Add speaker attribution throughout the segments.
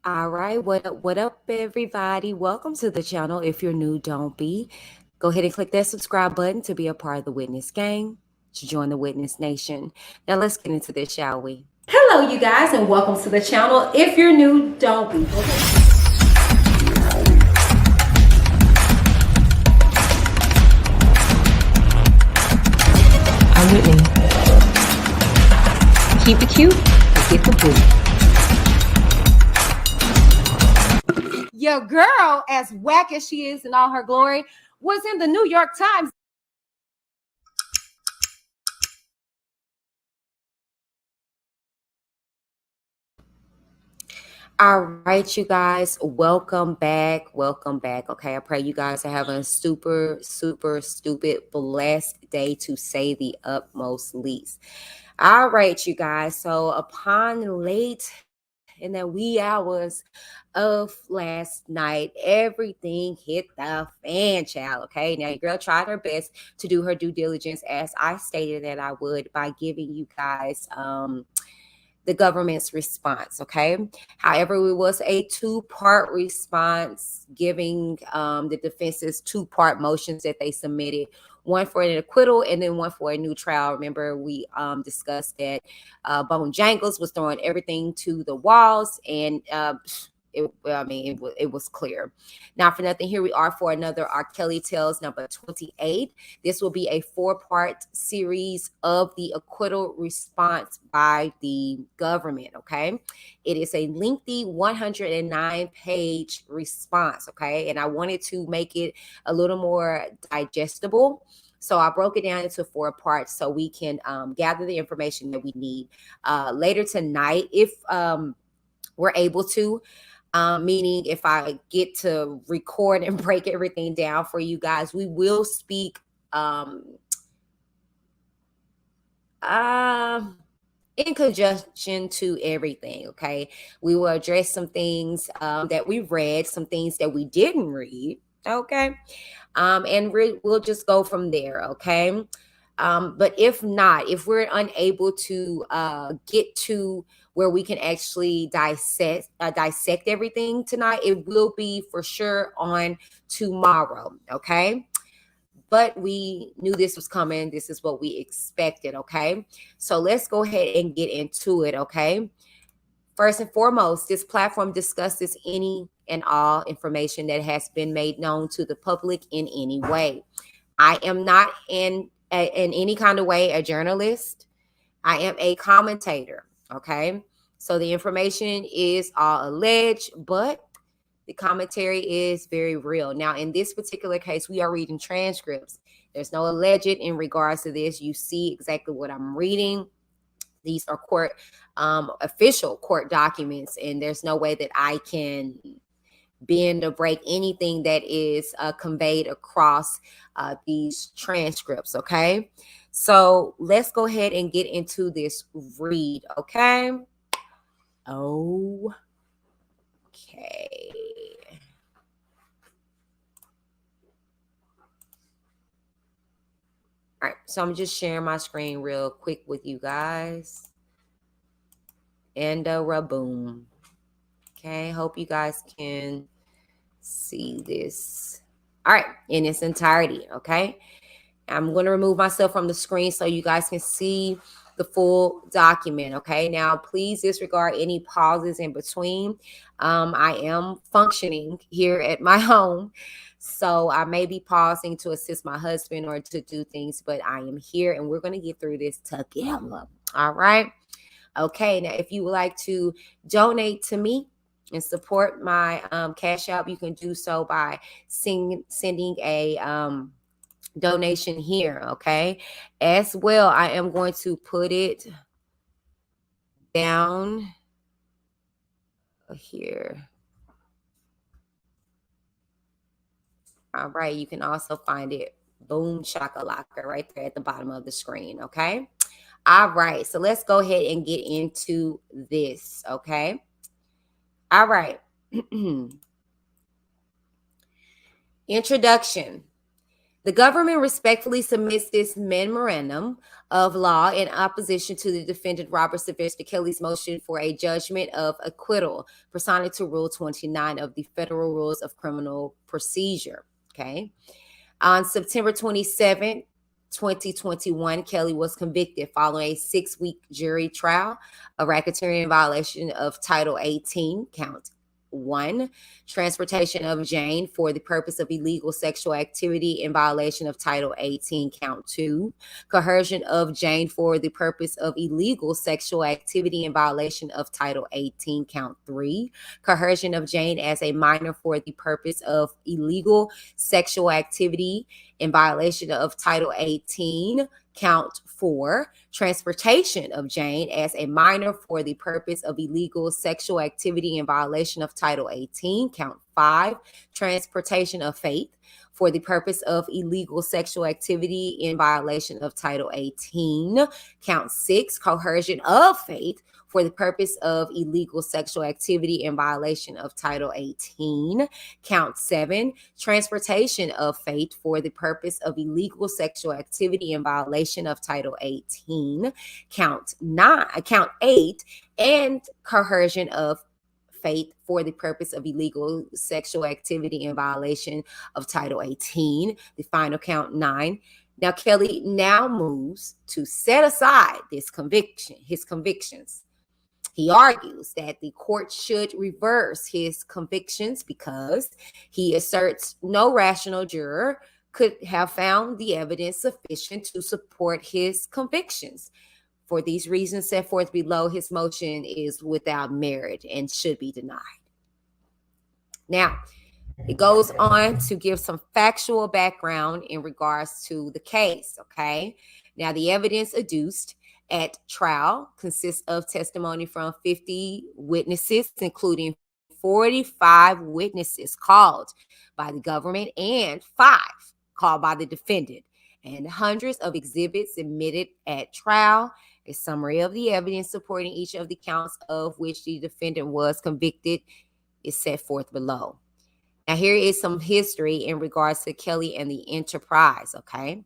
Speaker 1: All right, what up, everybody? Welcome to the channel. If you're new, don't be. Go ahead and click that subscribe button to be a part of the Witness Gang, to join the Witness Nation. Now, let's get into this, shall we? Hello, you guys, and welcome to the channel. If you're new, don't be.
Speaker 2: I'm Whitney. Keep it cute and get the boot.
Speaker 1: Your girl, as whack as she is in all her glory, was in the New York Times. All right, you guys, welcome back. Welcome back. Okay, I pray you guys are having a super stupid, blessed day, to say the utmost least. All right, you guys. So upon late in the wee hours of last night, everything hit the fan, child. Okay, now your girl tried her best to do her due diligence, as I stated that I would, by giving you guys the government's response. Okay, however, it was a two-part response, giving the defense's two-part motions that they submitted, one for an acquittal and then one for a new trial. Remember, we discussed that Bone Jangles was throwing everything to the walls, and it was clear. Now, for nothing, here we are for another R. Kelly Tales number 28. This will be a 4-part series of the acquittal response by the government. Okay, it is a lengthy 109-page response. Okay, and I wanted to make it a little more digestible, so I broke it down into 4 parts so we can gather the information that we need later tonight, if we're able to. Meaning, if I get to record and break everything down for you guys, we will speak in conjunction to everything. Okay, we will address some things that we read, some things that we didn't read. Okay, and we'll just go from there. Okay, but if not, if we're unable to get to where we can actually dissect everything tonight, it will be for sure on tomorrow. Okay, but we knew this was coming. This is what we expected. Okay, so let's go ahead and get into it. Okay, first and foremost, this platform discusses any and all information that has been made known to the public in any way. I am not in any kind of way a journalist. I am a commentator. Okay, so the information is all alleged, but the commentary is very real. Now, in this particular case, we are reading transcripts. There's no alleged in regards to this. You see exactly what I'm reading. These are court official court documents, and there's no way that I can bend or break anything that is conveyed across these transcripts. Okay, so let's go ahead and get into this read. Okay. Okay. All right, so I'm just sharing my screen real quick with you guys. And boom. Okay, hope you guys can see this. All right, in its entirety. Okay, I'm going to remove myself from the screen so you guys can see the full document. Okay, now please disregard any pauses in between. I am functioning here at my home, so I may be pausing to assist my husband or to do things, but I am here and we're going to get through this together. All right. Okay, now if you would like to donate to me and support my Cash App, you can do so by sending a donation here. Okay, as well, I am going to put it down here. All right, you can also find it, boom shakalaka, right there at the bottom of the screen. Okay, all right, so let's go ahead and get into this. Okay, all right. Introduction. The government respectfully submits this memorandum of law in opposition to the defendant Robert Sylvester Kelly's motion for a judgment of acquittal pursuant to Rule 29 of the Federal Rules of Criminal Procedure. Okay. On September 27, 2021, Kelly was convicted following a 6-week jury trial of racketeering violation of Title 18, count 1, transportation of Jane for the purpose of illegal sexual activity in violation of Title 18, count 2, coercion of Jane for the purpose of illegal sexual activity in violation of Title 18, count 3, coercion of Jane as a minor for the purpose of illegal sexual activity in violation of Title 18, count 4, transportation of Jane as a minor for the purpose of illegal sexual activity in violation of Title 18, count 5, transportation of Faith for the purpose of illegal sexual activity in violation of Title 18, count 6, coercion of Faith for the purpose of illegal sexual activity in violation of Title 18, count 7, transportation of Faith for the purpose of illegal sexual activity in violation of Title 18, count 8, and coercion of Faith for the purpose of illegal sexual activity in violation of Title 18, the final count 9. Now, Kelly now moves to set aside his convictions. He argues that the court should reverse his convictions because he asserts no rational juror could have found the evidence sufficient to support his convictions. For these reasons set forth below, his motion is without merit and should be denied. Now, it goes on to give some factual background in regards to the case, okay? Now, the evidence adduced at trial consists of testimony from 50 witnesses, including 45 witnesses called by the government and 5 called by the defendant, and hundreds of exhibits submitted at trial. A summary of the evidence supporting each of the counts of which the defendant was convicted is set forth below. Now, here is some history in regards to Kelly and the enterprise, okay?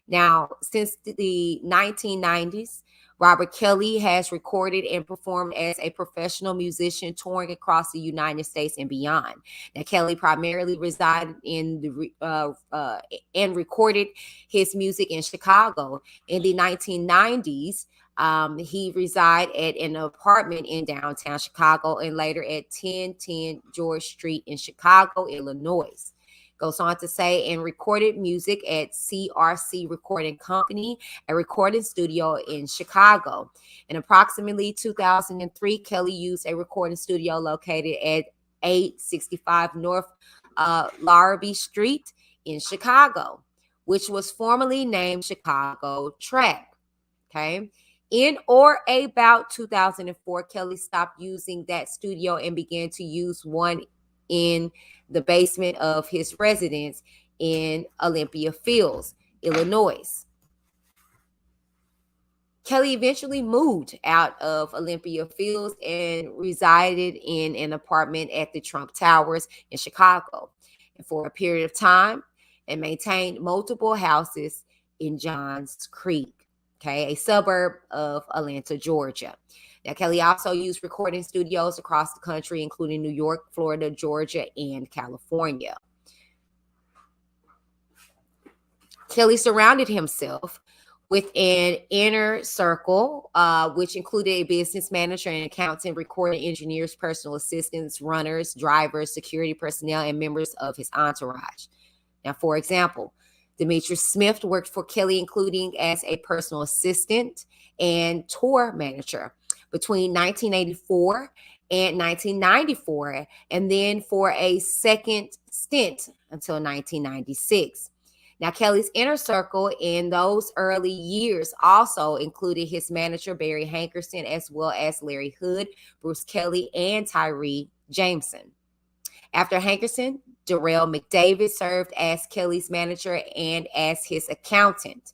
Speaker 1: Now, since the 1990s, Robert Kelly has recorded and performed as a professional musician touring across the United States and beyond. Now, Kelly primarily resided and recorded his music in Chicago. In the 1990s, he resided at an apartment in downtown Chicago and later at 1010 George Street in Chicago, Illinois. Goes on to say, and recorded music at CRC Recording Company, a recording studio in Chicago. In approximately 2003, Kelly used a recording studio located at 865 North Larrabee Street in Chicago, which was formerly named Chicago Track. Okay. In or about 2004, Kelly stopped using that studio and began to use one in the basement of his residence in Olympia Fields, Illinois. Kelly eventually moved out of Olympia Fields and resided in an apartment at the Trump Towers in Chicago, and for a period of time, and maintained multiple houses in Johns Creek, okay, a suburb of Atlanta, Georgia. Now, Kelly also used recording studios across the country, including New York, Florida, Georgia, and California. Kelly surrounded himself with an inner circle, which included a business manager, an accountant, recording engineers, personal assistants, runners, drivers, security personnel, and members of his entourage. Now, for example, Demetrius Smith worked for Kelly, including as a personal assistant and tour manager between 1984 and 1994, and then for a second stint until 1996. Now, Kelly's inner circle in those early years also included his manager, Barry Hankerson, as well as Larry Hood, Bruce Kelly, and Tyree Jameson. After Hankerson, Darrell McDavid served as Kelly's manager and as his accountant.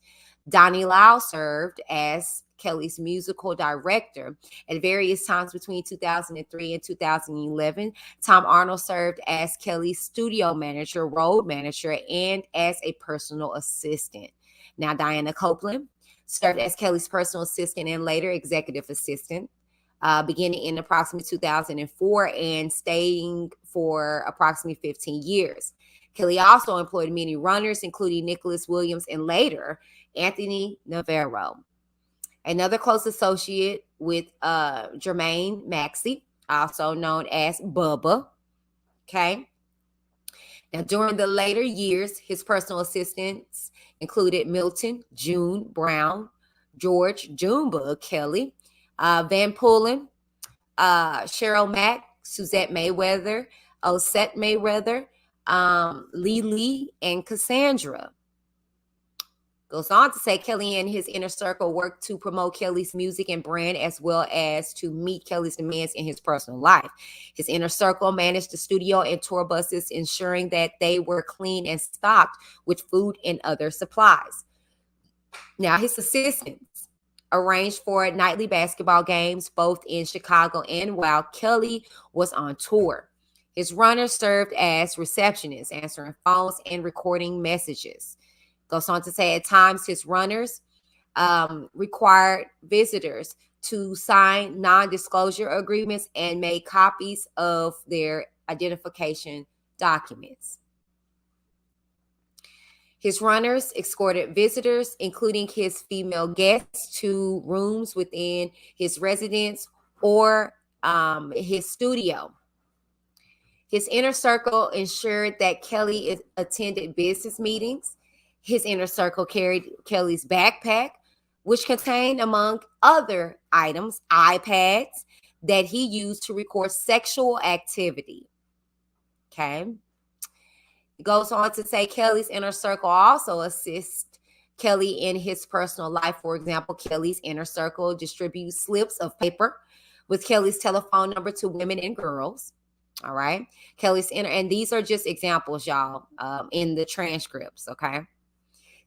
Speaker 1: Donnie Lau served as Kelly's musical director. At various times between 2003 and 2011, Tom Arnold served as Kelly's studio manager, road manager, and as a personal assistant. Now, Diana Copeland served as Kelly's personal assistant and later executive assistant, beginning in approximately 2004 and staying for approximately 15 years. Kelly also employed many runners, including Nicholas Williams and later Anthony Navarro. Another close associate with Jermaine Maxey, also known as Bubba. Okay. Now, during the later years, his personal assistants included Milton June Brown, George Junebug Kelly, Van Pullen, Cheryl Mack, Suzette Mayweather, Osette Mayweather, Lily, and Cassandra. Goes on to say Kelly and his inner circle worked to promote Kelly's music and brand as well as to meet Kelly's demands in his personal life. His inner circle managed the studio and tour buses, ensuring that they were clean and stocked with food and other supplies. Now, his assistants arranged for nightly basketball games both in Chicago and while Kelly was on tour. His runners served as receptionists, answering phones and recording messages. Goes on to say at times his runners required visitors to sign non-disclosure agreements and made copies of their identification documents. His runners escorted visitors, including his female guests, to rooms within his residence or his studio. His inner circle ensured that Kelly attended business meetings. His inner circle carried Kelly's backpack, which contained, among other items, iPads that he used to record sexual activity. Okay. It goes on to say Kelly's inner circle also assists Kelly in his personal life. For example, Kelly's inner circle distributes slips of paper with Kelly's telephone number to women and girls. All right. Kelly's inner, and these are just examples, y'all, in the transcripts. Okay.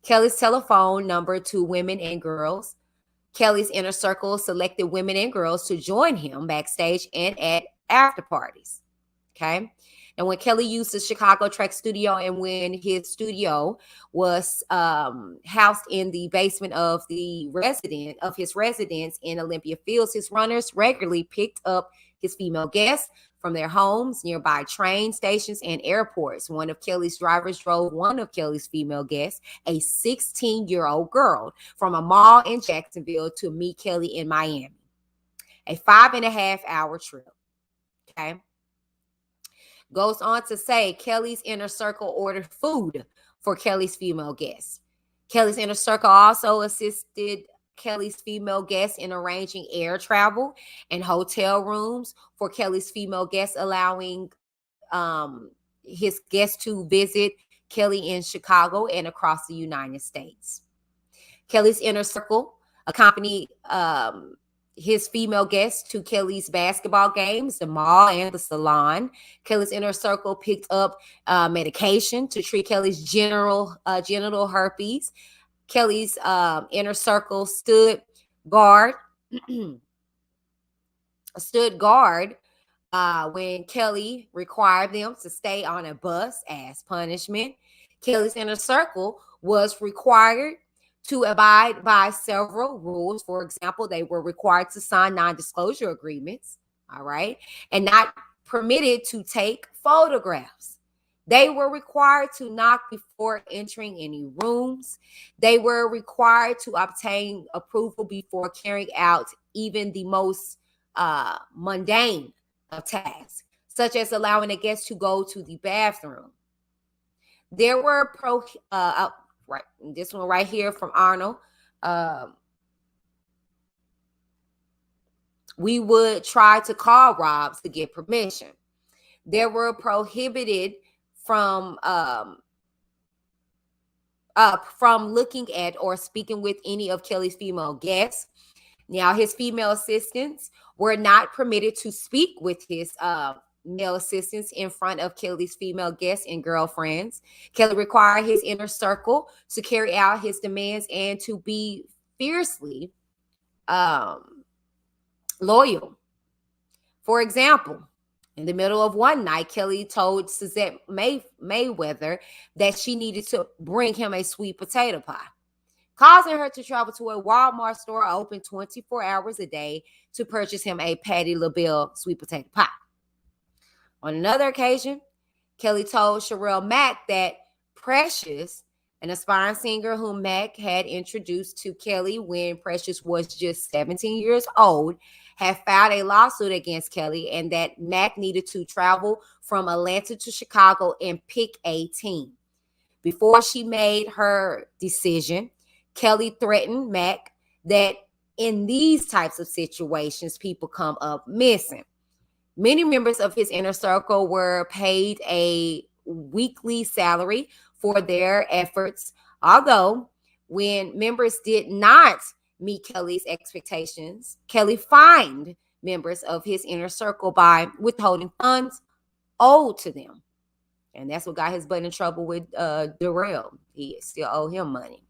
Speaker 1: Kelly's telephone number to women and girls. Kelly's inner circle selected women and girls to join him backstage and at after parties. Okay. And when Kelly used the Chicago track studio and when his studio was housed in the basement of his residence in Olympia Fields, his runners regularly picked up his female guests from their homes, nearby train stations, and airports. One of Kelly's drivers drove one of Kelly's female guests, a 16-year-old girl, from a mall in Jacksonville to meet Kelly in Miami. A 5.5-hour trip. Okay. Goes on to say Kelly's inner circle ordered food for Kelly's female guests. Kelly's inner circle also assisted Kelly's female guests in arranging air travel and hotel rooms for Kelly's female guests, allowing his guests to visit Kelly in Chicago and across the United States. Kelly's inner circle accompanied his female guests to Kelly's basketball games, the mall, and the salon. Kelly's inner circle picked up medication to treat Kelly's genital herpes. Kelly's inner circle stood guard when Kelly required them to stay on a bus as punishment. Kelly's inner circle was required to abide by several rules. For example, they were required to sign non-disclosure agreements, all right, and not permitted to take photographs. They were required to knock before entering any rooms. They were required to obtain approval before carrying out even the most mundane of tasks, such as allowing a guest to go to the bathroom. There were right, this one right here from Arnold. We would try to call Robs to get permission. They were prohibited from looking at or speaking with any of Kelly's female guests. Now, his female assistants were not permitted to speak with his male assistants in front of Kelly's female guests and girlfriends. Kelly required his inner circle to carry out his demands and to be fiercely um, loyal. For example, in the middle of one night, Kelly told Suzette Mayweather that she needed to bring him a sweet potato pie, causing her to travel to a Walmart store open 24 hours a day to purchase him a Patti LaBelle sweet potato pie. On another occasion, Kelly told Sherelle Mack that Precious, an aspiring singer whom Mack had introduced to Kelly when Precious was just 17 years old, had filed a lawsuit against Kelly and that Mack needed to travel from Atlanta to Chicago and pick a team. Before she made her decision, Kelly threatened Mack that in these types of situations, people come up missing. Many members of his inner circle were paid a weekly salary for their efforts, although when members did not meet Kelly's expectations, Kelly fined members of his inner circle by withholding funds owed to them. And that's what got his butt in trouble with Darrell. He still owe him money.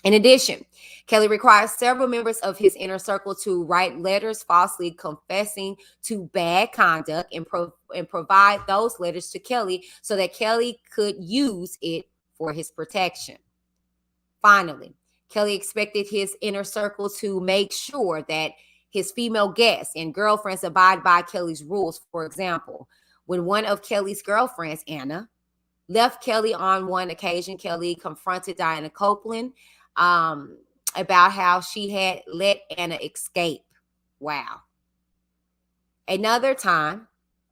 Speaker 1: In addition, Kelly required several members of his inner circle to write letters falsely confessing to bad conduct and provide those letters to Kelly so that Kelly could use it for his protection. Finally, Kelly expected his inner circle to make sure that his female guests and girlfriends abide by Kelly's rules. For example, when one of Kelly's girlfriends, Anna, left Kelly on one occasion, Kelly confronted Diana Copeland about how she had let Anna escape. Wow. Another time,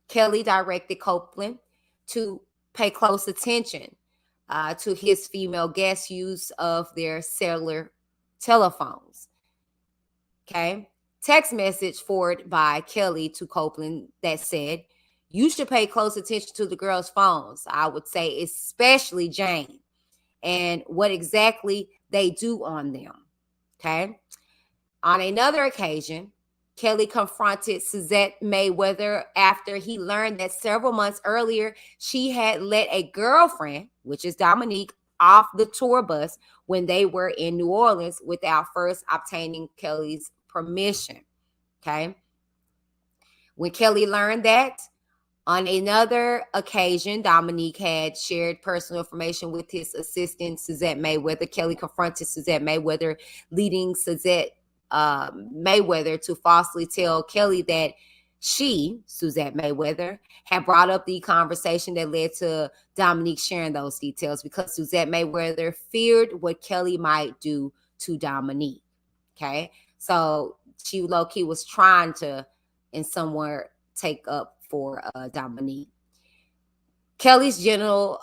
Speaker 1: Kelly directed Copeland to pay close attention to his female guests' use of their cellular telephones. Okay. Text message forwarded by Kelly to Copeland that said, "You should pay close attention to the girls' phones. I would say especially Jane, and what exactly they do on them." Okay. On another occasion, Kelly confronted Suzette Mayweather after he learned that several months earlier, she had let a girlfriend, which is Dominique, off the tour bus when they were in New Orleans without first obtaining Kelly's permission. Okay. When Kelly learned that, on another occasion, Dominique had shared personal information with his assistant, Suzette Mayweather. Kelly confronted Suzette Mayweather, leading Suzette Mayweather to falsely tell Kelly that she, Suzette Mayweather, had brought up the conversation that led to Dominique sharing those details because Suzette Mayweather feared what Kelly might do to Dominique. Okay, so she low-key was trying to, in somewhere, take up for Dominique. Kelly's genital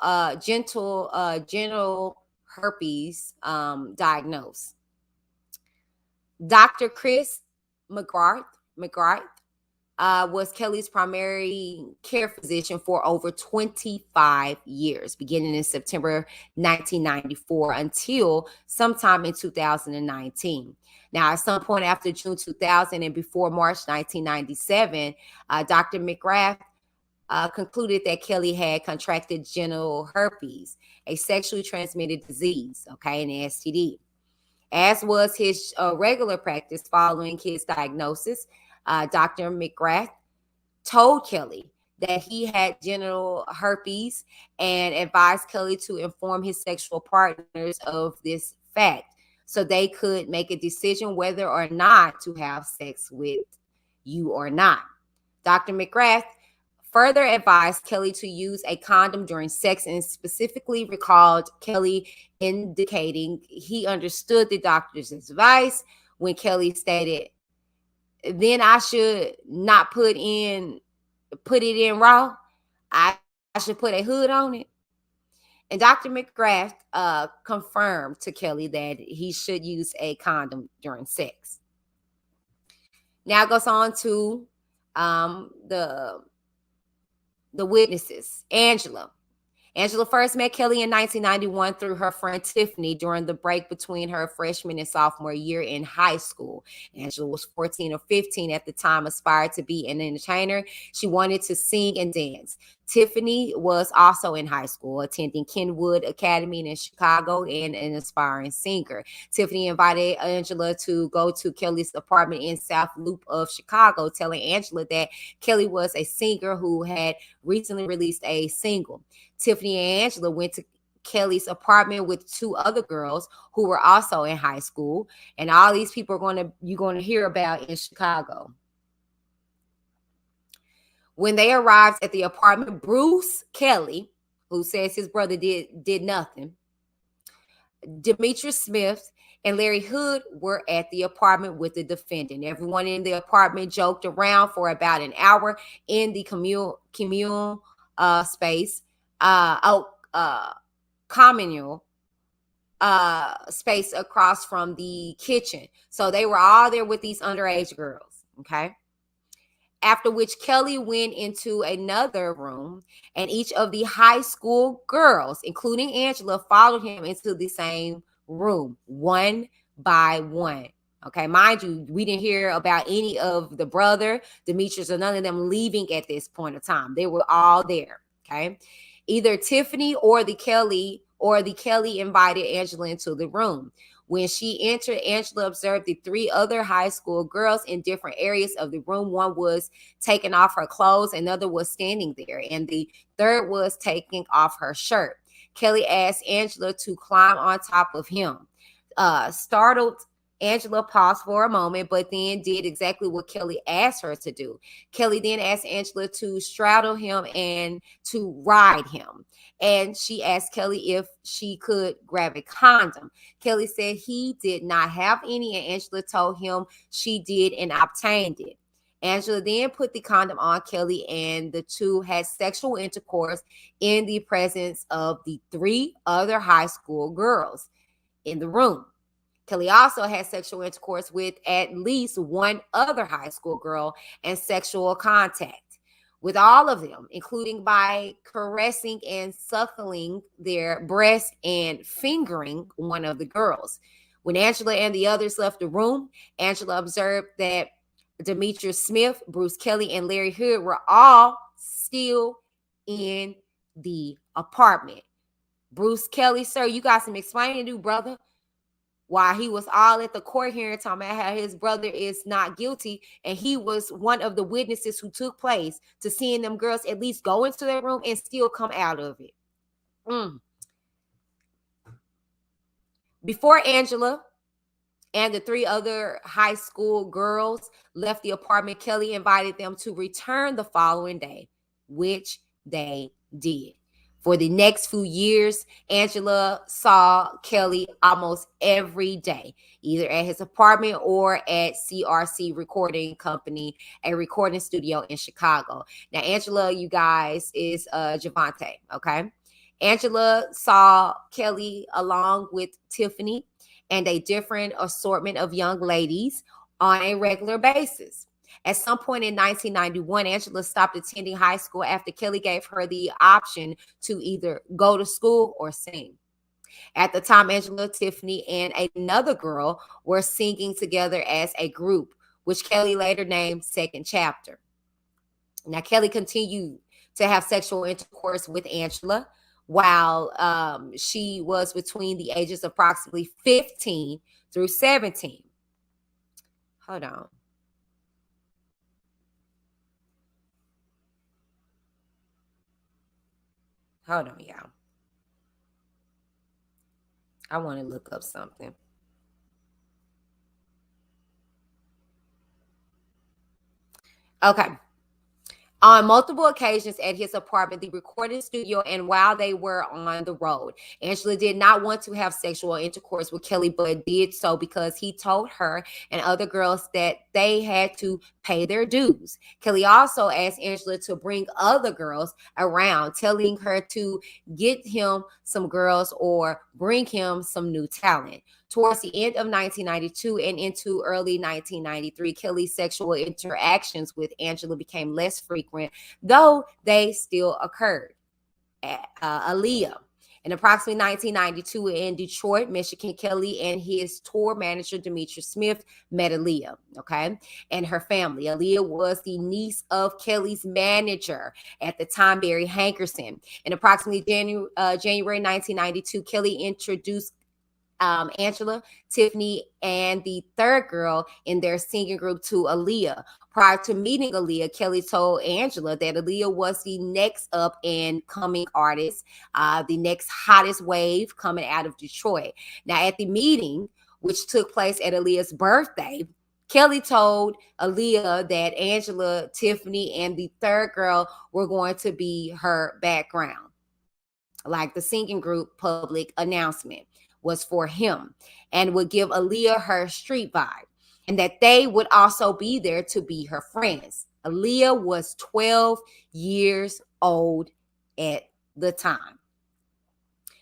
Speaker 1: herpes diagnosed. Dr. Chris McGrath was Kelly's primary care physician for over 25 years, beginning in September 1994 until sometime in 2019. Now, at some point after June 2000 and before March 1997, Dr. McGrath concluded that Kelly had contracted genital herpes, a sexually transmitted disease, okay, an STD. As was his regular practice following his diagnosis, Dr. McGrath told Kelly that he had genital herpes and advised Kelly to inform his sexual partners of this fact so they could make a decision whether or not to have sex with you or not. Dr. McGrath further advised Kelly to use a condom during sex and specifically recalled Kelly indicating he understood the doctor's advice when Kelly stated, "Then I should not put it in raw. I should put a hood on it." And Dr. McGrath confirmed to Kelly that he should use a condom during sex. Now it goes on to the witnesses. Angela first met Kelly in 1991 through her friend Tiffany during the break between her freshman and sophomore year in high school. Angela was 14 or 15 at the time, aspired to be an entertainer. She wanted to sing and dance. Tiffany was also in high school, attending Kenwood Academy in Chicago and an aspiring singer. Tiffany invited Angela to go to Kelly's apartment in South Loop of Chicago, telling Angela that Kelly was a singer who had recently released a single. Tiffany and Angela went to Kelly's apartment with two other girls who were also in high school, and all these people you're going to hear about in Chicago. When they arrived at the apartment, Bruce Kelly, who says his brother did nothing, Demetrius Smith and Larry Hood were at the apartment with the defendant. Everyone in the apartment joked around for about an hour in the communal space, communal space across from the kitchen. So they were all there with these underage girls. Okay. After which Kelly went into another room, and each of the high school girls, including Angela, followed him into the same room, one by one. Okay, mind you, we didn't hear about any of the brother, Demetrius, or none of them leaving at this point of time. They were all there. Okay, either Tiffany or the Kelly invited Angela into the room. When she entered, Angela observed the three other high school girls in different areas of the room. One was taking off her clothes, another was standing there, and the third was taking off her shirt. Kelly asked Angela to climb on top of him. Startled, Angela paused for a moment, but then did exactly what Kelly asked her to do. Kelly then asked Angela to straddle him and to ride him. And she asked Kelly if she could grab a condom. Kelly said he did not have any, and Angela told him she did and obtained it. Angela then put the condom on Kelly, and the two had sexual intercourse in the presence of the three other high school girls in the room. Kelly also had sexual intercourse with at least one other high school girl and sexual contact with all of them, including by caressing and suckling their breasts and fingering one of the girls. When Angela and the others left the room, Angela observed that Demetrius Smith, Bruce Kelly, and Larry Hood were all still in the apartment. Bruce Kelly, sir, you got some explaining to do, brother. While he was all at the court hearing talking about how his brother is not guilty, and he was one of the witnesses who took place to seeing them girls at least go into their room and still come out of it. Before Angela and the three other high school girls left the apartment, Kelly invited them to return the following day, which they did. For the next few years, Angela saw Kelly almost every day, either at his apartment or at CRC Recording Company, a recording studio in Chicago. Now, Angela, you guys, is Javante, okay? Angela saw Kelly along with Tiffany and a different assortment of young ladies on a regular basis. At some point in 1991, Angela stopped attending high school after Kelly gave her the option to either go to school or sing. At the time, Angela, Tiffany, and another girl were singing together as a group, which Kelly later named Second Chapter. Now, Kelly continued to have sexual intercourse with Angela while she was between the ages of approximately 15 through 17. Hold on. Hold on, y'all. I want to look up something. Okay. On multiple occasions at his apartment, the recording studio, and while they were on the road, Angela did not want to have sexual intercourse with Kelly, but did so because he told her and other girls that they had to pay their dues. Kelly also asked Angela to bring other girls around, telling her to get him some girls or bring him some new talent. Towards the end of 1992 and into early 1993, Kelly's sexual interactions with Angela became less frequent, though they still occurred. Aaliyah In approximately 1992 in Detroit, Michigan, Kelly and his tour manager, Demetra Smith, met Aaliyah, okay, and her family. Aaliyah was the niece of Kelly's manager at the time, Barry Hankerson. In approximately January 1992, Kelly introduced Angela, Tiffany, and the third girl in their singing group to Aaliyah. Prior to meeting Aaliyah, Kelly told Angela that Aaliyah was the next up and coming artist, the next hottest wave coming out of Detroit. Now, at the meeting, which took place at Aaliyah's birthday, Kelly told Aaliyah that Angela, Tiffany, and the third girl were going to be her background. Like the singing group public announcement was for him and would give Aaliyah her street vibe, and that they would also be there to be her friends. Aaliyah was 12 years old at the time.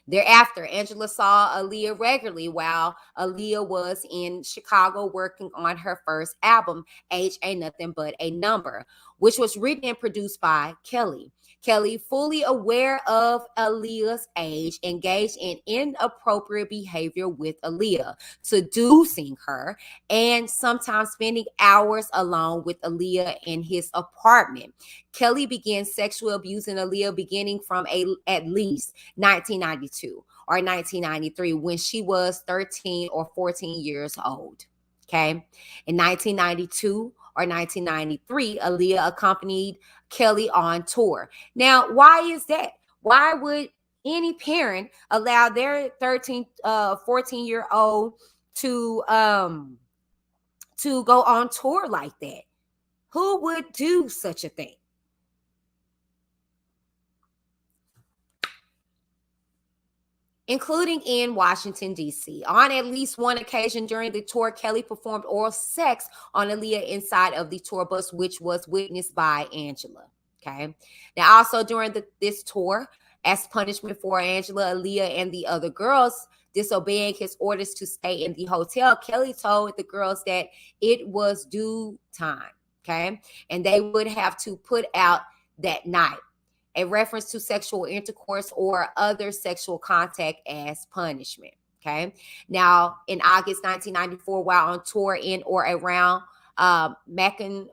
Speaker 1: Thereafter, Angela saw Aaliyah regularly while Aaliyah was in Chicago working on her first album, Age Ain't Nothing But a Number, which was written and produced by Kelly. Kelly, fully aware of Aaliyah's age, engaged in inappropriate behavior with Aaliyah, seducing her, and sometimes spending hours alone with Aaliyah in his apartment. Kelly began sexually abusing Aaliyah beginning from at least 1992 or 1993 when she was 13 or 14 years old. Okay. In 1992 or 1993, Aaliyah accompanied Kelly on tour. Now, why is that? Why would any parent allow their 13, 14-year-old to go on tour like that? Who would do such a thing? Including in Washington, D.C. On at least one occasion during the tour, Kelly performed oral sex on Aaliyah inside of the tour bus, which was witnessed by Angela. Okay. Now, also during this tour, as punishment for Angela, Aaliyah, and the other girls disobeying his orders to stay in the hotel, Kelly told the girls that it was due time. Okay. And they would have to put out that night, a reference to sexual intercourse or other sexual contact as punishment. Okay. Now, in August 1994, while on tour in or around Macon,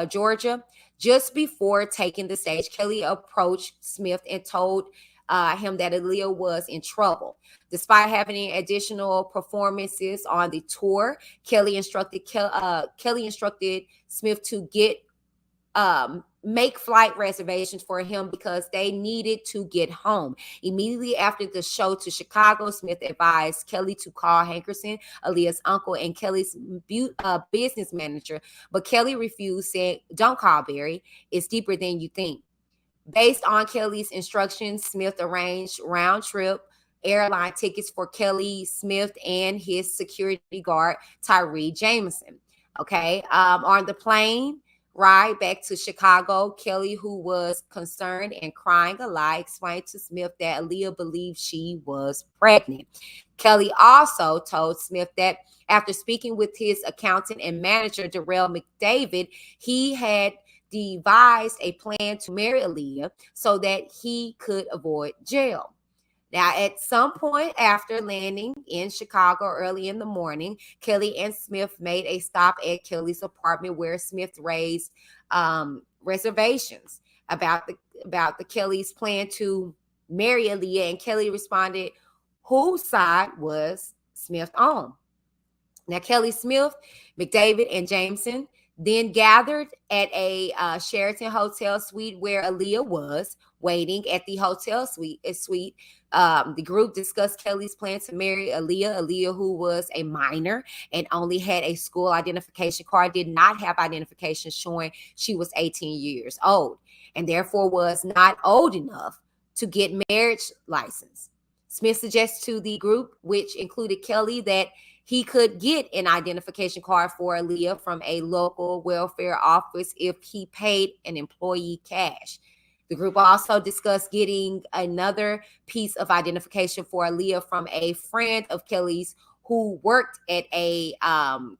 Speaker 1: Georgia, just before taking the stage, Kelly approached Smith and told him that Aaliyah was in trouble. Despite having additional performances on the tour, Kelly instructed Smith to make flight reservations for him because they needed to get home. Immediately after the show to Chicago, Smith advised Kelly to call Hankerson, Aaliyah's uncle, and Kelly's business manager, but Kelly refused, saying, "Don't call Barry. It's deeper than you think." Based on Kelly's instructions, Smith arranged round-trip airline tickets for Kelly, Smith, and his security guard, Tyree Jameson. Okay, on the plane ride back to Chicago, Kelly, who was concerned and crying a lot, explained to Smith that Aaliyah believed she was pregnant. Kelly also told Smith that after speaking with his accountant and manager, Darrell McDavid, he had devised a plan to marry Aaliyah so that he could avoid jail. Now, at some point after landing in Chicago early in the morning, Kelly and Smith made a stop at Kelly's apartment where Smith raised reservations about the Kelly's plan to marry Aaliyah, and Kelly responded, whose side was Smith on? Now, Kelly, Smith, McDavid, and Jameson then gathered at a Sheraton hotel suite where Aaliyah was waiting at the hotel suite. The group discussed Kelly's plan to marry Aaliyah, who was a minor and only had a school identification card, did not have identification showing she was 18 years old, and therefore was not old enough to get marriage license. Smith suggested to the group, which included Kelly, that he could get an identification card for Aaliyah from a local welfare office if he paid an employee cash. The group also discussed getting another piece of identification for Aaliyah from a friend of Kelly's who worked at a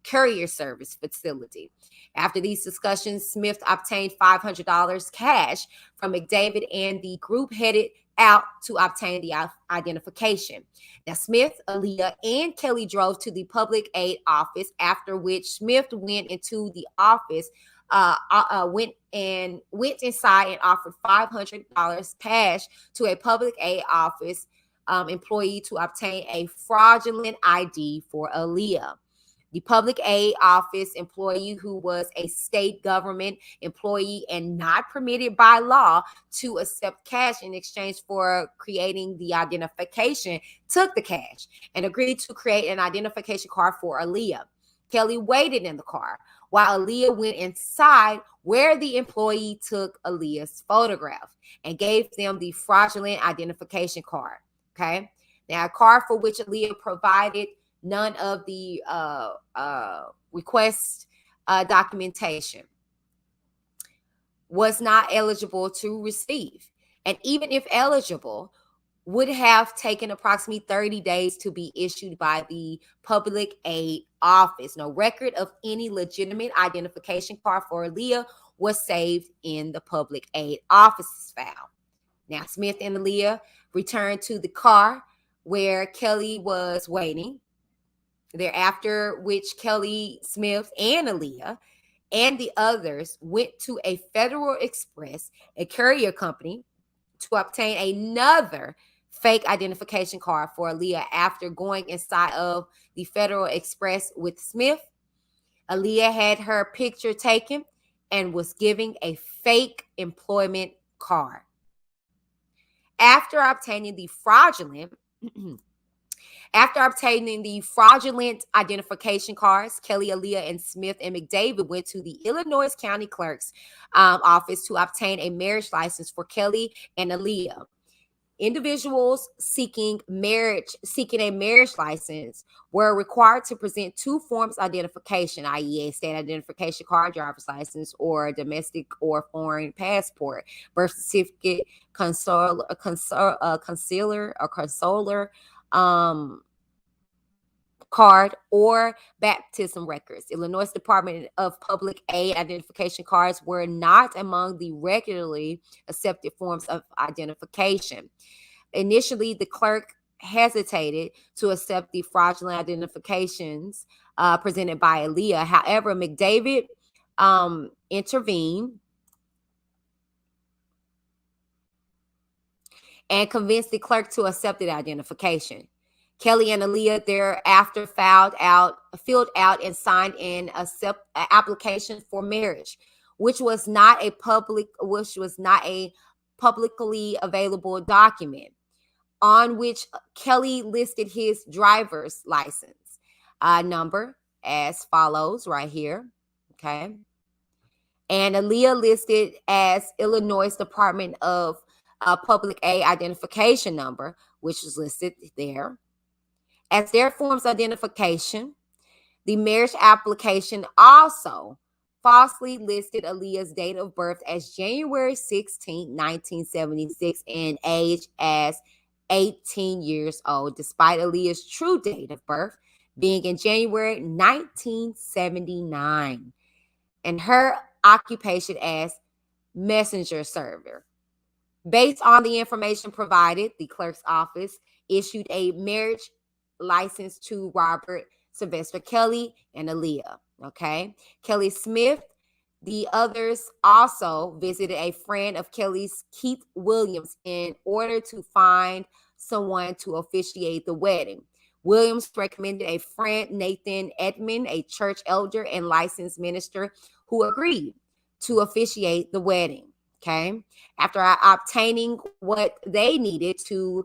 Speaker 1: courier service facility. After these discussions, Smith obtained $500 cash from McDavid, and the group headed out to obtain the identification. Now, Smith, Aaliyah, and Kelly drove to the public aid office, after which Smith went into the office, went inside and offered $500 cash to a public aid office employee to obtain a fraudulent ID for Aaliyah. The public aid office employee, who was a state government employee and not permitted by law to accept cash in exchange for creating the identification, took the cash and agreed to create an identification card for Aaliyah. Kelly waited in the car while Aaliyah went inside, where the employee took Aaliyah's photograph and gave them the fraudulent identification card. Okay. Now, a card for which Aaliyah provided none of the request documentation, was not eligible to receive. And even if eligible, would have taken approximately 30 days to be issued by the public aid office. No record of any legitimate identification card for Aaliyah was saved in the public aid office's file. Now, Smith and Aaliyah returned to the car where Kelly was waiting. Thereafter, which Kelly, Smith, and Aaliyah and the others went to a Federal Express, a courier company, to obtain another fake identification card for Aaliyah. After going inside of the Federal Express with Smith, Aaliyah had her picture taken and was given a fake employment card. After obtaining the fraudulent identification cards, Kelly, Aaliyah, and Smith and McDavid went to the Illinois County Clerk's office to obtain a marriage license for Kelly and Aaliyah. Individuals seeking a marriage license were required to present two forms of identification, i.e. a state identification card, driver's license, or a domestic or foreign passport, birth certificate, consular card, or baptism records. Illinois Department of Public Aid identification cards were not among the regularly accepted forms of identification. Initially, the clerk hesitated to accept the fraudulent identifications presented by Aaliyah. However, McDavid intervened and convinced the clerk to accept the identification. Kelly and Aaliyah thereafter filled out and signed an application for marriage, which was not a publicly available document, on which Kelly listed his driver's license number as follows right here. Okay. And Aaliyah listed as Illinois Department of Public Aid identification number, which is listed there as their forms of identification. The marriage application also falsely listed Aaliyah's date of birth as January 16, 1976, and age as 18 years old, despite Aaliyah's true date of birth being in January 1979, and her occupation as messenger server. Based on the information provided, the clerk's office issued a marriage license to Robert Sylvester Kelly and Aaliyah. Okay. Kelly Smith, the others, also visited a friend of Kelly's, Keith Williams, in order to find someone to officiate the wedding. Williams recommended a friend, Nathan Edmond, a church elder and licensed minister, who agreed to officiate the wedding. Okay. After obtaining what they needed to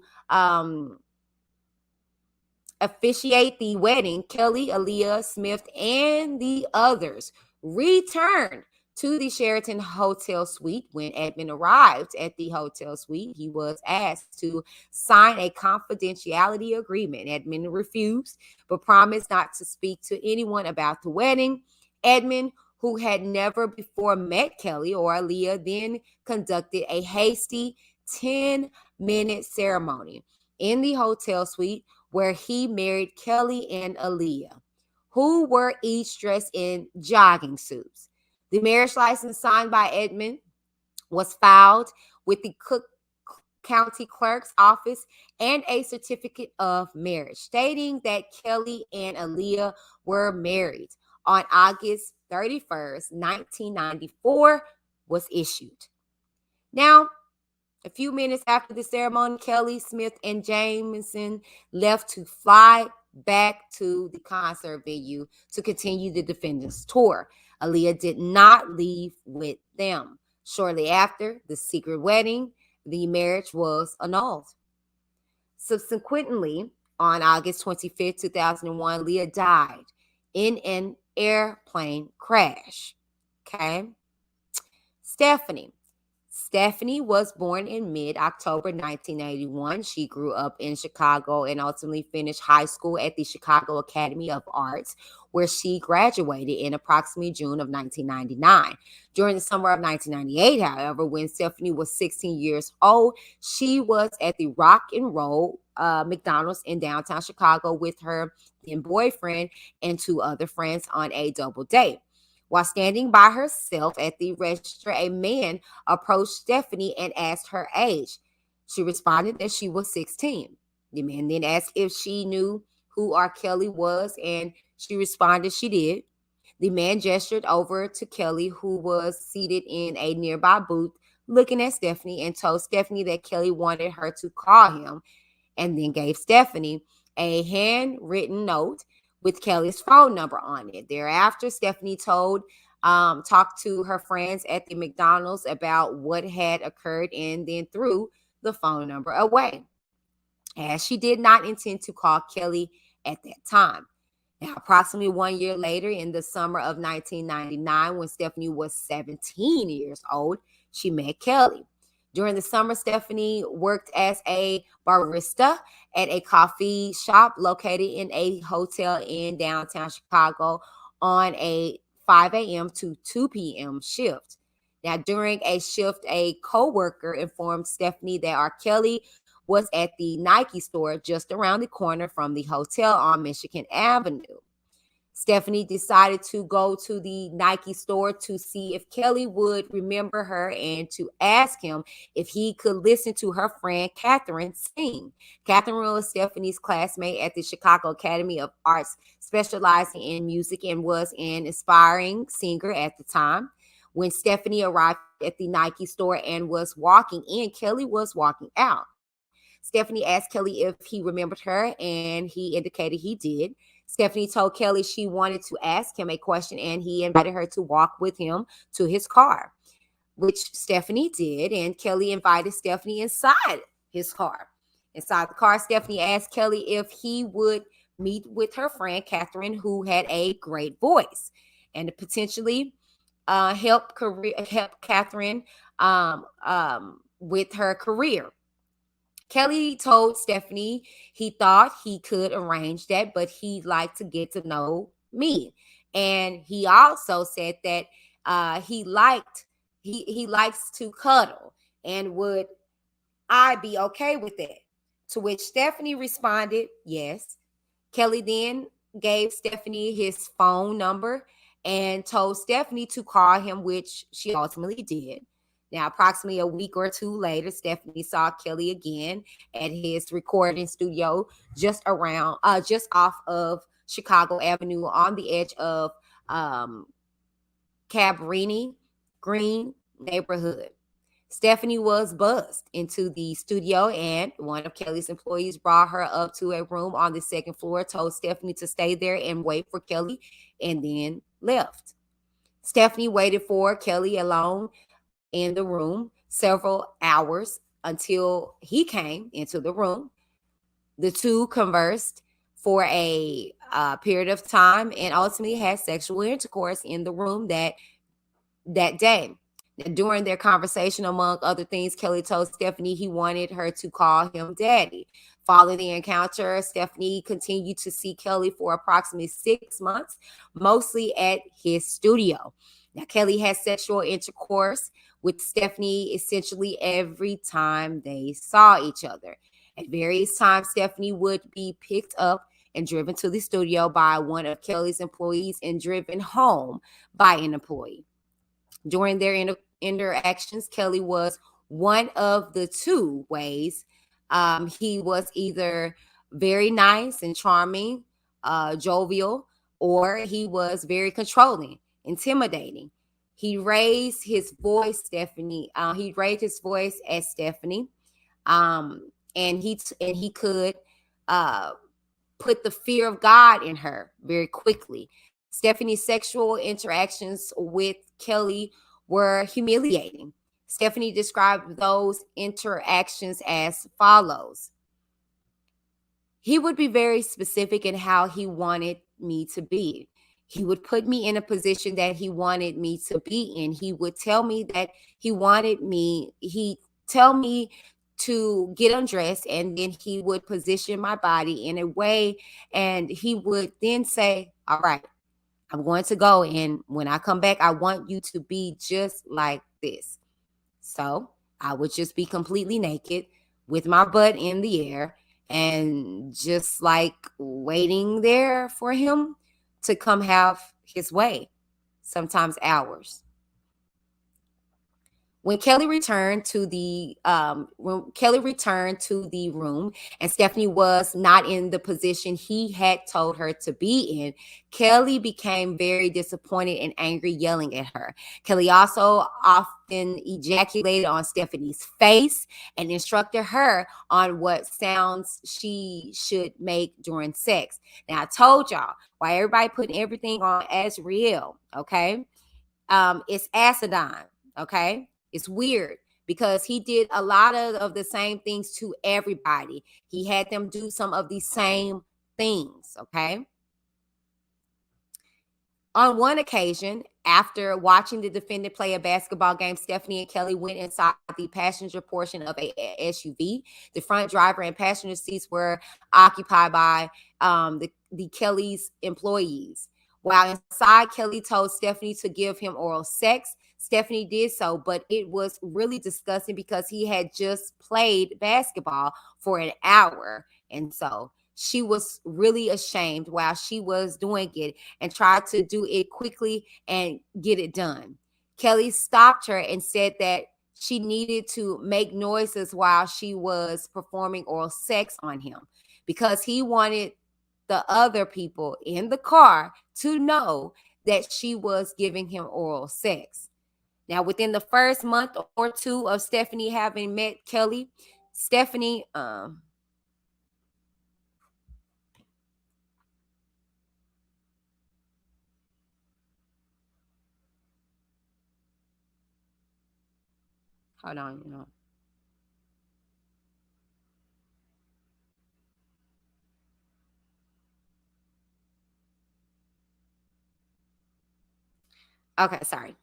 Speaker 1: officiate the wedding, Kelly, Aaliyah, Smith, and the others returned to the Sheraton Hotel Suite. When Edmund arrived at the hotel suite, he was asked to sign a confidentiality agreement. Edmund refused, but promised not to speak to anyone about the wedding. Edmund, who had never before met Kelly or Aaliyah, then conducted a hasty 10-minute ceremony in the hotel suite where he married Kelly and Aaliyah, who were each dressed in jogging suits. The marriage license signed by Edmund was filed with the Cook County Clerk's Office and a certificate of marriage stating that Kelly and Aaliyah were married on August 31st, 1994 was issued. Now, a few minutes after the ceremony, Kelly, Smith, and Jameson left to fly back to the concert venue to continue the defendant's tour. Aaliyah did not leave with them. Shortly after the secret wedding, the marriage was annulled. Subsequently, on August 25th, 2001, Leah died in an airplane crash. Okay. Stephanie. Stephanie was born in mid-October 1981. She grew up in Chicago and ultimately finished high school at the Chicago Academy of Arts, where she graduated in approximately June of 1999. During the summer of 1998, however, when Stephanie was 16 years old, she was at the Rock and Roll McDonald's in downtown Chicago with her then boyfriend and two other friends on a double date. While standing by herself at the register, a man approached Stephanie and asked her age. She responded that she was 16. The man then asked if she knew who R.KELLY was, and she responded she did. The man gestured over to Kelly, who was seated in a nearby booth looking at Stephanie, and told Stephanie that Kelly wanted her to call him, and then gave Stephanie a handwritten note with Kelly's phone number on it. Thereafter, Stephanie talked to her friends at the McDonald's about what had occurred and then threw the phone number away, as she did not intend to call Kelly at that time. Now, approximately 1 year later, in the summer of 1999, when Stephanie was 17 years old, she met Kelly. During the summer, Stephanie worked as a barista at a coffee shop located in a hotel in downtown Chicago on a 5 a.m. to 2 p.m. shift. Now, during a shift, a co-worker informed Stephanie that R.KELLY was at the Nike store just around the corner from the hotel on Michigan Avenue. Stephanie decided to go to the Nike store to see if Kelly would remember her and to ask him if he could listen to her friend Catherine sing. Catherine was Stephanie's classmate at the Chicago Academy of Arts, specializing in music, and was an aspiring singer at the time. When Stephanie arrived at the Nike store and was walking in, Kelly was walking out. Stephanie asked Kelly if he remembered her, and he indicated he did. Stephanie told Kelly she wanted to ask him a question, and he invited her to walk with him to his car, which Stephanie did, and Kelly invited Stephanie inside his car. Inside the car, Stephanie asked Kelly if he would meet with her friend Catherine, who had a great voice, and to potentially help Catherine with her career. Kelly told Stephanie he thought he could arrange that, but he'd like to get to know me. And he also said that he likes to cuddle, and would I be okay with that? To which Stephanie responded, yes. Kelly then gave Stephanie his phone number and told Stephanie to call him, which she ultimately did. Now, approximately a week or two later, Stephanie saw Kelly again at his recording studio just off of Chicago Avenue on the edge of Cabrini Green neighborhood. Stephanie was buzzed into the studio, and one of Kelly's employees brought her up to a room on the second floor, told Stephanie to stay there and wait for Kelly, and then left. Stephanie waited for Kelly alone in the room several hours until he came into the room. The two conversed for a period of time and ultimately had sexual intercourse in the room that day. During their conversation, among other things, Kelly told Stephanie he wanted her to call him daddy. Following the encounter, Stephanie continued to see Kelly for approximately 6 months, mostly at his studio. Now, Kelly had sexual intercourse with Stephanie essentially every time they saw each other. At various times, Stephanie would be picked up and driven to the studio by one of Kelly's employees and driven home by an employee. During their interactions, Kelly was one of the two ways. He was either very nice and charming, jovial, or he was very controlling, intimidating. He raised his voice, Stephanie. He raised his voice at Stephanie, and he could uh, put the fear of God in her very quickly. Stephanie's sexual interactions with Kelly were humiliating. Stephanie described those interactions as follows. He would be very specific in how he wanted me to be. He would put me in a position that he wanted me to be in. He would tell me that he tell me to get undressed, and then he would position my body in a way, and he would then say, all right, I'm going to go, and when I come back, I want you to be just like this. So I would just be completely naked with my butt in the air and just like waiting there for him to come have his way, sometimes hours. When Kelly returned to the room and Stephanie was not in the position he had told her to be in, Kelly became very disappointed and angry, yelling at her. Kelly also often ejaculated on Stephanie's face and instructed her on what sounds she should make during sex. Now, I told y'all why everybody putting everything on as real, okay? It's acidine, okay? It's weird because he did a lot of the same things to everybody. He had them do some of the same things, okay? On one occasion, after watching the defendant play a basketball game, Stephanie and Kelly went inside the passenger portion of a SUV. The front driver and passenger seats were occupied by the Kelly's employees. While inside, Kelly told Stephanie to give him oral sex. Stephanie did so, but it was really disgusting because he had just played basketball for an hour. And so she was really ashamed while she was doing it and tried to do it quickly and get it done. Kelly stopped her and said that she needed to make noises while she was performing oral sex on him because he wanted the other people in the car to know that she was giving him oral sex. Now, within the first month or two of Stephanie having met Kelly, Stephanie, hold on. Okay, sorry.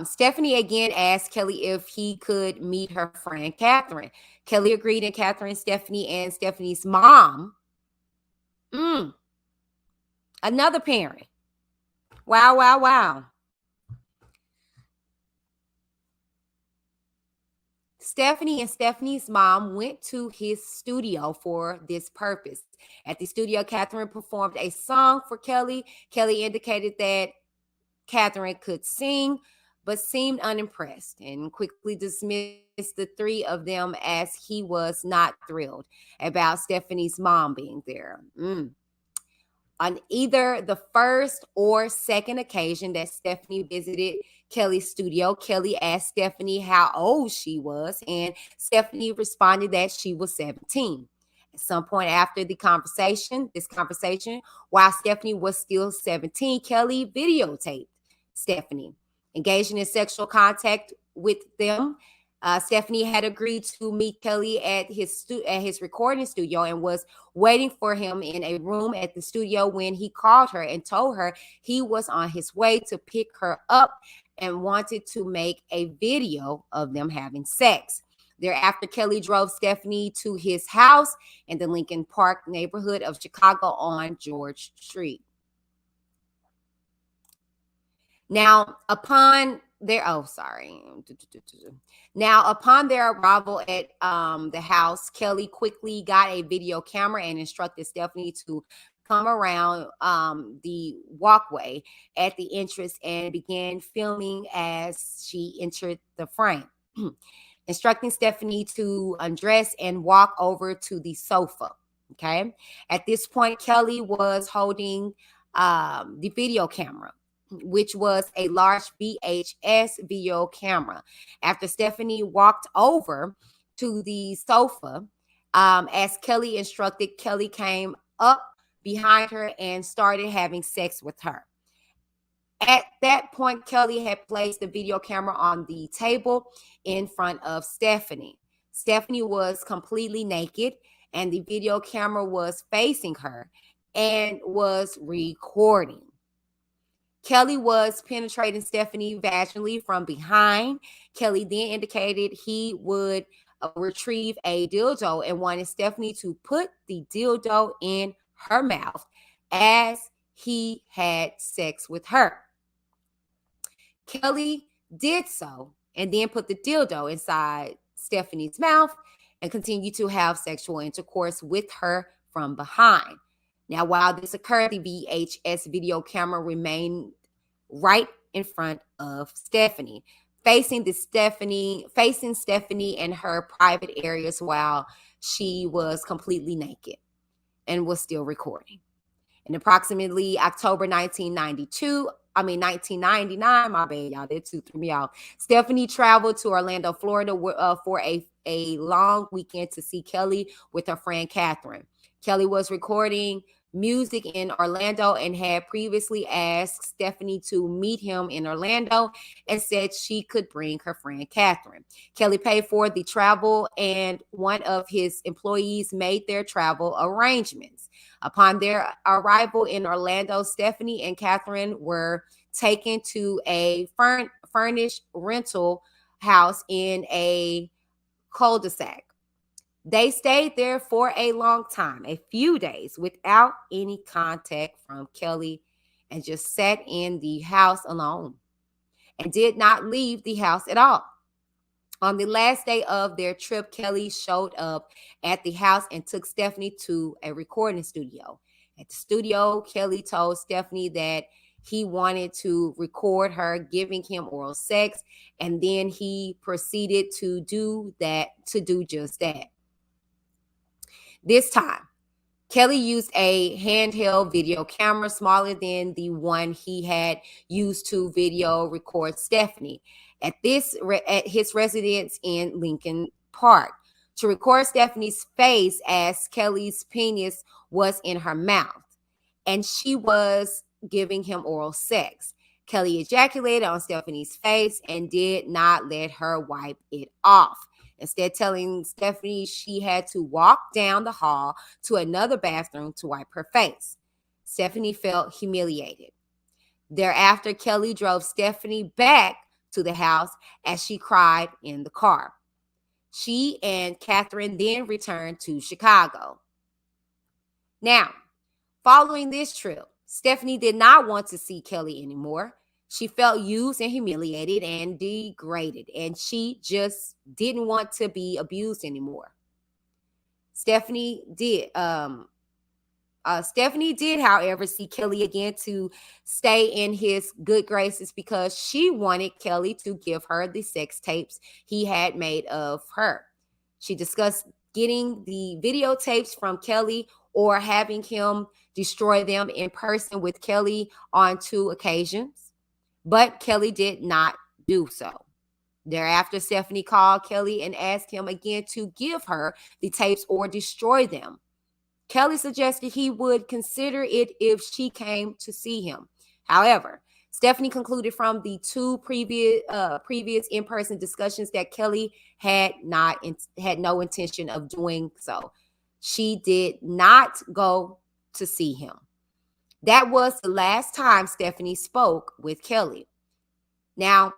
Speaker 1: Stephanie again asked Kelly if he could meet her friend Catherine. Kelly agreed, and Catherine, Stephanie, and Stephanie's mom, another parent. Wow, wow, wow. Stephanie and Stephanie's mom went to his studio for this purpose. At the studio, Catherine performed a song for Kelly. Kelly indicated that Catherine could sing, but seemed unimpressed and quickly dismissed the three of them as he was not thrilled about Stephanie's mom being there. On either the first or second occasion that Stephanie visited Kelly's studio, Kelly asked Stephanie how old she was, and Stephanie responded that she was 17. At some point after this conversation, while Stephanie was still 17, Kelly videotaped Stephanie engaging in sexual contact with them. Stephanie had agreed to meet Kelly at his recording studio and was waiting for him in a room at the studio when he called her and told her he was on his way to pick her up and wanted to make a video of them having sex. Thereafter, Kelly drove Stephanie to his house in the Lincoln Park neighborhood of Chicago on George Street. Now, upon sorry. Now, upon their arrival at the house, Kelly quickly got a video camera and instructed Stephanie to come around the walkway at the entrance and began filming as she entered the frame, instructing Stephanie to undress and walk over to the sofa. Okay. At this point, Kelly was holding the video camera, which was a large VHS video camera. After Stephanie walked over to the sofa, as Kelly instructed, Kelly came up behind her and started having sex with her. At that point, Kelly had placed the video camera on the table in front of Stephanie. Stephanie was completely naked, and the video camera was facing her and was recording. Kelly was penetrating Stephanie vaginally from behind. Kelly then indicated he would retrieve a dildo and wanted Stephanie to put the dildo in her mouth as he had sex with her. Kelly did so and then put the dildo inside Stephanie's mouth and continued to have sexual intercourse with her from behind. Now, while this occurred, the VHS video camera remained right in front of Stephanie, facing Stephanie and her private areas while she was completely naked and was still recording. In approximately October 1999, my bad, y'all, that two threw me off. Stephanie traveled to Orlando, Florida for a long weekend to see Kelly with her friend Catherine. Kelly was recording music in Orlando and had previously asked Stephanie to meet him in Orlando and said she could bring her friend Catherine. Kelly paid for the travel and one of his employees made their travel arrangements. Upon their arrival in Orlando, Stephanie and Catherine were taken to a furnished rental house in a cul-de-sac. They stayed there for a long time, a few days, without any contact from Kelly, and just sat in the house alone and did not leave the house at all. On the last day of their trip, Kelly showed up at the house and took Stephanie to a recording studio. At the studio, Kelly told Stephanie that he wanted to record her giving him oral sex, and then he proceeded to do just that. This time, Kelly used a handheld video camera smaller than the one he had used to video record Stephanie at his residence in Lincoln Park to record Stephanie's face as Kelly's penis was in her mouth and she was giving him oral sex. Kelly ejaculated on Stephanie's face and did not let her wipe it off, instead telling Stephanie she had to walk down the hall to another bathroom to wipe her face. Stephanie felt humiliated. Thereafter, Kelly drove Stephanie back to the house as she cried in the car. She and Catherine then returned to Chicago. Now, following this trip, Stephanie did not want to see Kelly anymore. She felt used and humiliated and degraded, and she just didn't want to be abused anymore. Stephanie did, however, see Kelly again to stay in his good graces because she wanted Kelly to give her the sex tapes he had made of her. She discussed getting the videotapes from Kelly or having him destroy them in person with Kelly on 2 occasions, but Kelly did not do so. Thereafter, Stephanie called Kelly and asked him again to give her the tapes or destroy them. Kelly suggested he would consider it if she came to see him. However, Stephanie concluded from the 2 previous in-person discussions that Kelly had no intention of doing so. She did not go to see him. That was the last time Stephanie spoke with Kelly. Now,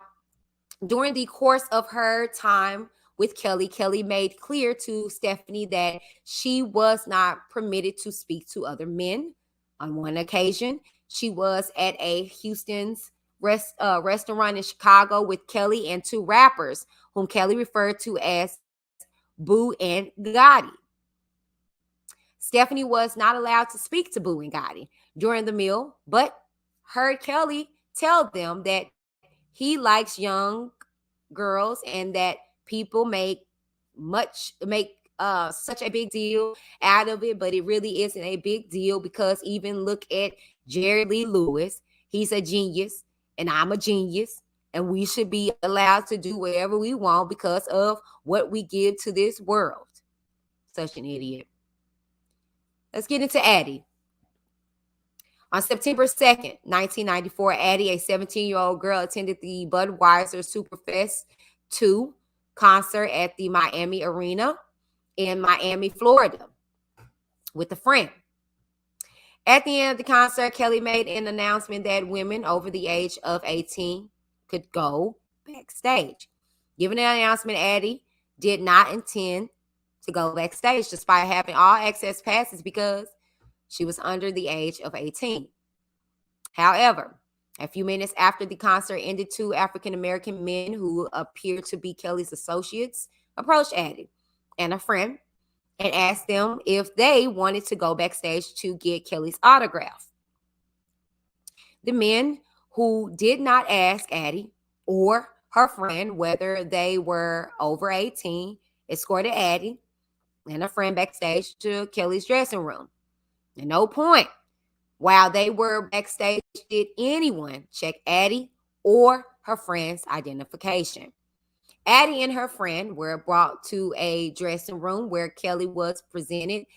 Speaker 1: during the course of her time with Kelly, Kelly made clear to Stephanie that she was not permitted to speak to other men. On one occasion, she was at a Houston's restaurant in Chicago with Kelly and two rappers whom Kelly referred to as Boo and Gotti. Stephanie was not allowed to speak to Boo and Gotti during the meal, but heard Kelly tell them that he likes young girls and that people make such a big deal out of it, but it really isn't a big deal because even look at Jerry Lee Lewis. He's a genius and I'm a genius, and we should be allowed to do whatever we want because of what we give to this world. Such an idiot. Let's get into Addie. On September 2nd, 1994, Addie, a 17-year-old girl, attended the Budweiser Superfest 2 concert at the Miami Arena in Miami, Florida, with a friend. At the end of the concert, Kelly made an announcement that women over the age of 18 could go backstage. Given the announcement, Addie did not intend to go backstage despite having all access passes because she was under the age of 18. However, a few minutes after the concert ended, two African-American men who appeared to be Kelly's associates approached Addie and a friend and asked them if they wanted to go backstage to get Kelly's autograph. The men, who did not ask Addie or her friend whether they were over 18, escorted Addie and a friend backstage to Kelly's dressing room. At no point while they were backstage did anyone check Addie or her friend's identification. Addie and her friend were brought to a dressing room where Kelly was present,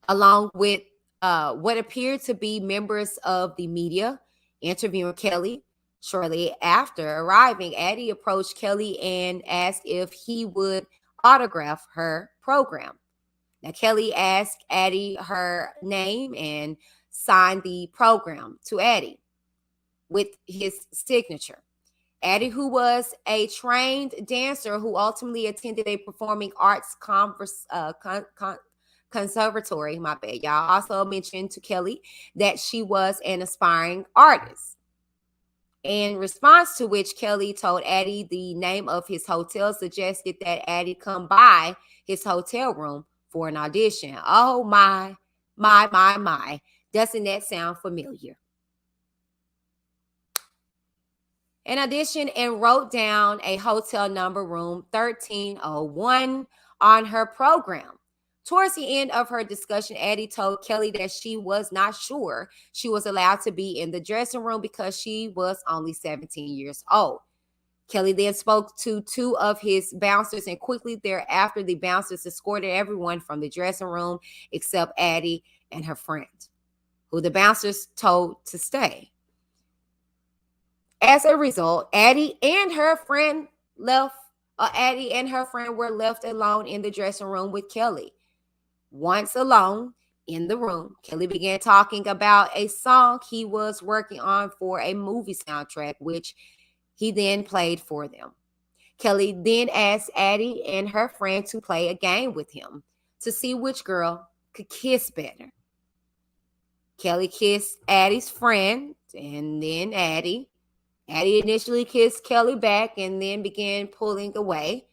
Speaker 1: along with what appeared to be members of the media interviewing Kelly. Shortly after arriving, Addie approached Kelly and asked if he would autograph her program. Now, Kelly asked Addie her name and signed the program to Addie with his signature. Addie, who was a trained dancer who ultimately attended a performing arts conservatory, my bad, y'all, also mentioned to Kelly that she was an aspiring artist. In response to which, Kelly told Addie the name of his hotel, suggested that Addie come by his hotel room for an audition. Oh my. Doesn't that sound familiar? An audition and wrote down a hotel number, room 1301, on her program. Towards the end of her discussion, Addie told Kelly that she was not sure she was allowed to be in the dressing room because she was only 17 years old. Kelly then spoke to two of his bouncers, and quickly thereafter, the bouncers escorted everyone from the dressing room except Addie and her friend, who the bouncers told to stay. As a result, Addie and her friend were left alone in the dressing room with Kelly. Once alone in the room, Kelly began talking about a song he was working on for a movie soundtrack, which he then played for them. Kelly then asked Addie and her friend to play a game with him to see which girl could kiss better. Kelly kissed Addie's friend and then Addie. Addie initially kissed Kelly back and then began pulling away,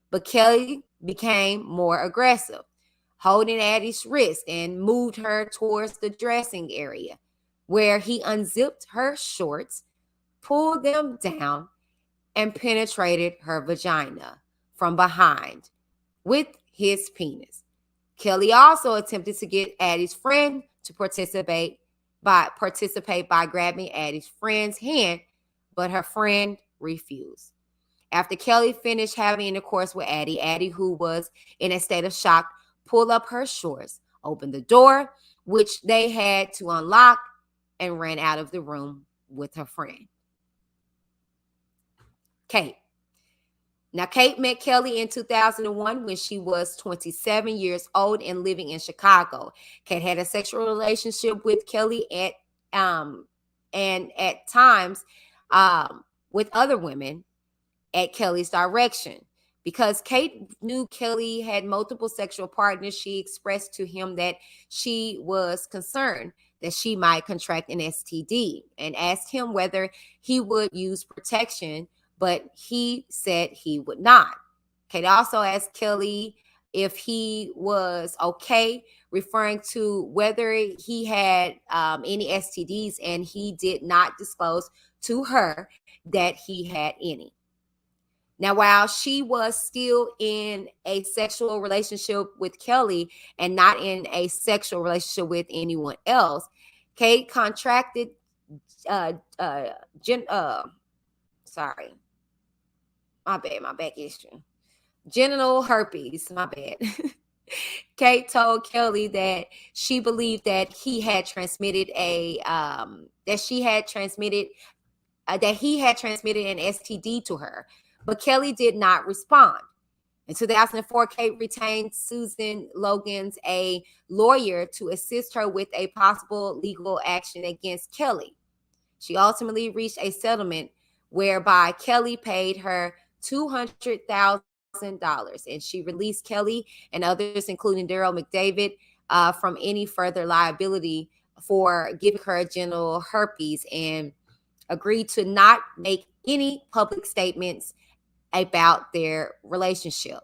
Speaker 1: but Kelly became more aggressive, holding Addie's wrist and moved her towards the dressing area, where he unzipped her shorts, pulled them down, and penetrated her vagina from behind with his penis. Kelly also attempted to get Addie's friend to participate by grabbing Addie's friend's hand, but her friend refused. After Kelly finished having intercourse with Addie, Addie, who was in a state of shock, pulled up her shorts, opened the door, which they had to unlock, and ran out of the room with her friend. Kate. Now, Kate met Kelly in 2001 when she was 27 years old and living in Chicago. Kate had a sexual relationship with Kelly and at times with other women at Kelly's direction. Because Kate knew Kelly had multiple sexual partners, she expressed to him that she was concerned that she might contract an STD and asked him whether he would use protection, but he said he would not. Kate also asked Kelly if he was okay, referring to whether he had any STDs, and he did not disclose to her that he had any. Now, while she was still in a sexual relationship with Kelly and not in a sexual relationship with anyone else, Kate contracted uh uh gen sorry, my back issue. Genital herpes, my bad. Kate told Kelly that she believed that he had transmitted a that he had transmitted an STD to her, but Kelly did not respond. In 2004, Kate retained Susan Logan's a lawyer to assist her with a possible legal action against Kelly. She ultimately reached a settlement whereby Kelly paid her $200,000, and she released Kelly and others, including Daryl McDavid, from any further liability for giving her genital herpes, and agreed to not make any public statements about their relationship.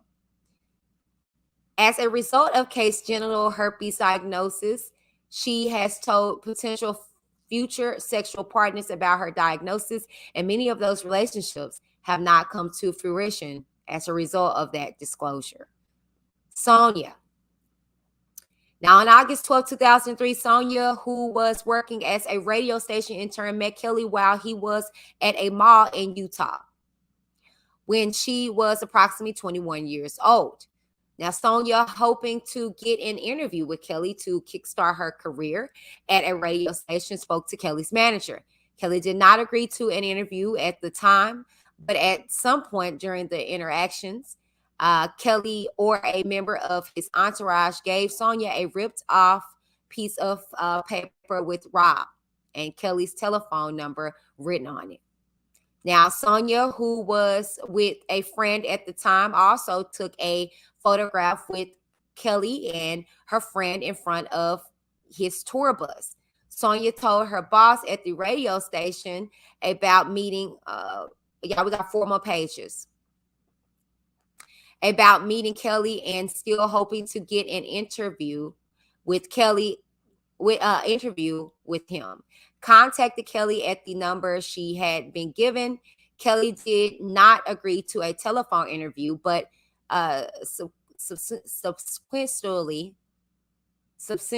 Speaker 1: As a result of Kate's genital herpes diagnosis, she has told potential future sexual partners about her diagnosis, and many of those relationships have not come to fruition as a result of that disclosure. Sonja. Now, on August 2003, Sonja, who was working as a radio station intern, met Kelly while he was at a mall in Utah when she was approximately 21 years old. Now, Sonja, hoping to get an interview with Kelly to kickstart her career at a radio station, spoke to Kelly's manager. Kelly did not agree to an interview at the time, but at some point during the interactions, Kelly or a member of his entourage gave Sonja a ripped off piece of paper with Rob and Kelly's telephone number written on it. Now, Sonja, who was with a friend at the time, also took a photograph with Kelly and her friend in front of his tour bus. Sonja told her boss at the radio station about meeting, we got 4 more pages, about meeting Kelly and still hoping to get an interview with Kelly, interview with him. Contacted Kelly at the number she had been given. Kelly did not agree to a telephone interview, but subsequently, tongue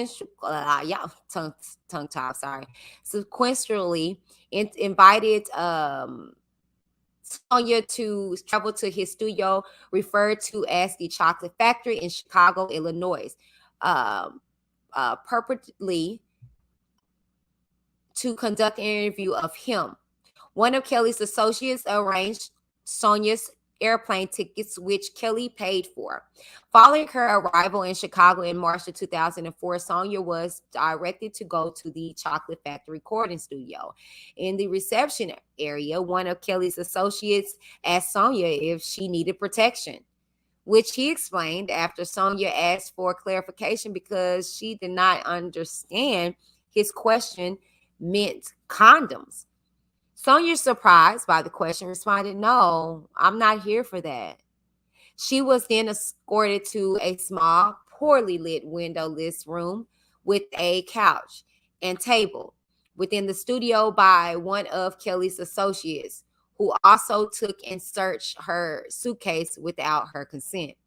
Speaker 1: tie, sorry. Sequentially, invited Sonja to travel to his studio, referred to as the Chocolate Factory in Chicago, Illinois, purportedly to conduct an interview of him. One of Kelly's associates arranged Sonja's airplane tickets, which Kelly paid for. Following her arrival in Chicago in March of 2004, Sonja was directed to go to the Chocolate Factory recording studio. In the reception area, one of Kelly's associates asked Sonja if she needed protection, which he explained after Sonja asked for clarification because she did not understand his question meant condoms. Sonja, surprised by the question, responded, "No, I'm not here for that." She was then escorted to a small, poorly lit windowless room with a couch and table within the studio by one of Kelly's associates, who also took and searched her suitcase without her consent.